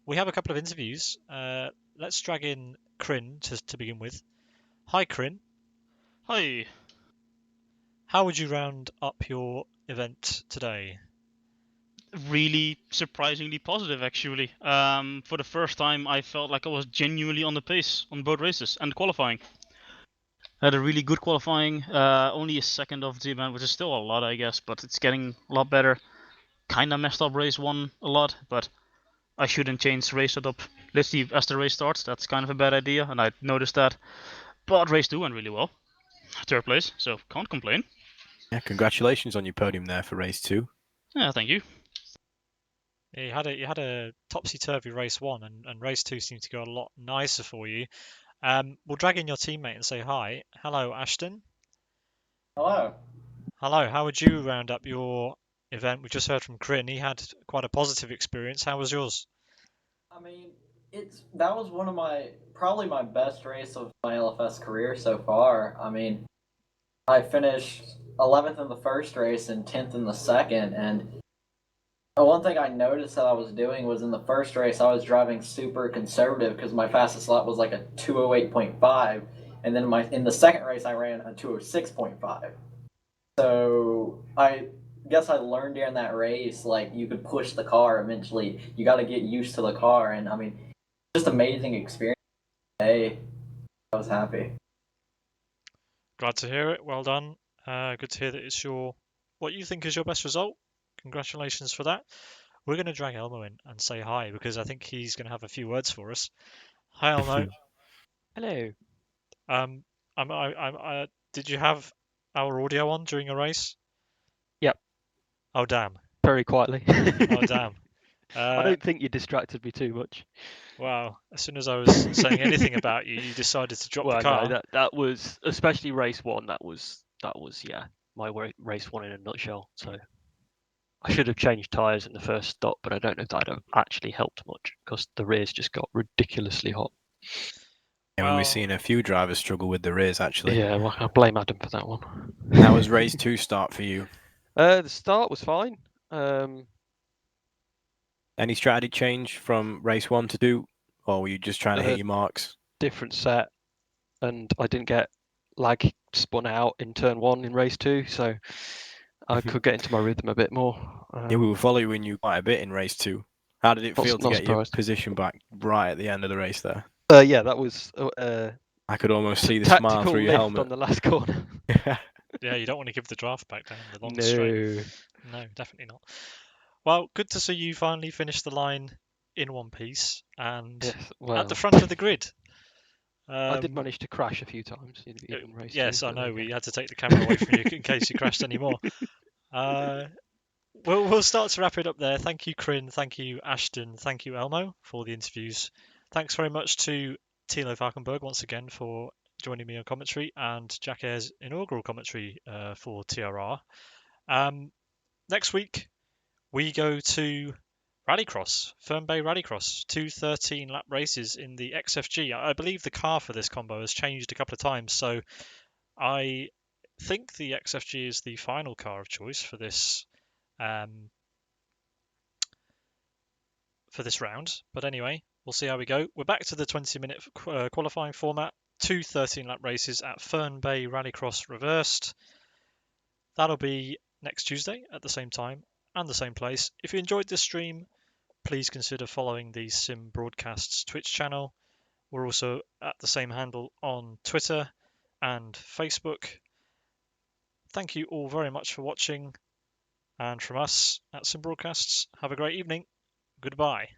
We have a couple of interviews. Let's drag in Kryn to begin with. Hi, Kryn. Hi. How would you round up your event today? Really surprisingly positive, actually. For the first time, I felt like I was genuinely on the pace on both races and qualifying. I had a really good qualifying, only a second off the event, which is still a lot, I guess, but it's getting a lot better. Kinda messed up race 1 a lot, but I shouldn't change race setup literally as the race starts. That's kind of a bad idea, and I noticed that. But race 2 went really well. 3rd place, so can't complain. Yeah, congratulations on your podium there for race 2. Yeah, thank you. You had a topsy-turvy race 1, and race 2 seemed to go a lot nicer for you. We'll drag in your teammate and say hi. Hello, Aston. Hello. Hello, how would you round up your event? We just heard from Kryn. He had quite a positive experience. How was yours? I mean, that was one of probably my best race of my LFS career so far. I mean, I finished 11th in the first race and 10th in the second, and the one thing I noticed that I was doing was in the first race I was driving super conservative because my fastest lap was like a 208.5, and then in the second race I ran a 206.5. So I guess I learned during that race, like, you could push the car eventually. You got to get used to the car, and I mean, just amazing experience today. I was happy. Glad to hear it. Well done. Good to hear that it's what you think is your best result. Congratulations for that. We're going to drag Elmo in and say hi because I think he's going to have a few words for us. Hi, Elmo. Hello. I'm Did you have our audio on during a race? Yep. Oh damn. Very quietly. Oh damn. I don't think you distracted me too much. Wow. As soon as I was saying anything about you, you decided to drop Well, the car. no, that was especially race one. That was yeah, my race one in a nutshell. So I should have changed tyres in the first stop, but I don't know if that would have actually helped much because the rears just got ridiculously hot. Yeah, we've Well, seen a few drivers struggle with the rears actually. Yeah, well, I blame Adam for that one. How was race 2 start for you? The start was fine. Any strategy change from race 1 to 2, or were you just trying to hit your marks? Different set, and I didn't get lag spun out in turn 1 in race 2, so I could get into my rhythm a bit more. Yeah, we were following you quite a bit in race 2. How did it feel to Not get your surprised. position back right at the end of the race there? Yeah, that was I could almost see the smile tactical through your lift helmet. on the last corner. yeah, you don't want to give the draft back down the long No. straight. No, definitely not. Well, good to see you finally finish the line in one piece and Yes, at well, the front of the grid. I did manage to crash a few times in race Yes, 2. I know. We had to take the camera away from you in case you crashed anymore. We'll start to wrap it up there. Thank you, Kryn. Thank you, Ashton. Thank you, Elmo, for the interviews. Thanks very much to Thilo Falkenberg once again for joining me on commentary, and Jack Eyre's inaugural commentary for TRR. Next week, we go to Rallycross, Fern Bay Rallycross, 2 13-lap races in the XFG. I believe the car for this combo has changed a couple of times, so I think the XFG is the final car of choice for this round. But anyway, we'll see how we go. We're back to the 20-minute qualifying format. 2 13-lap races at Fern Bay Rallycross reversed. That'll be next Tuesday at the same time and the same place. If you enjoyed this stream, please consider following the Sim Broadcasts Twitch channel. We're also at the same handle on Twitter and Facebook. Thank you all very much for watching. And from us at Sim Broadcasts, have a great evening. Goodbye.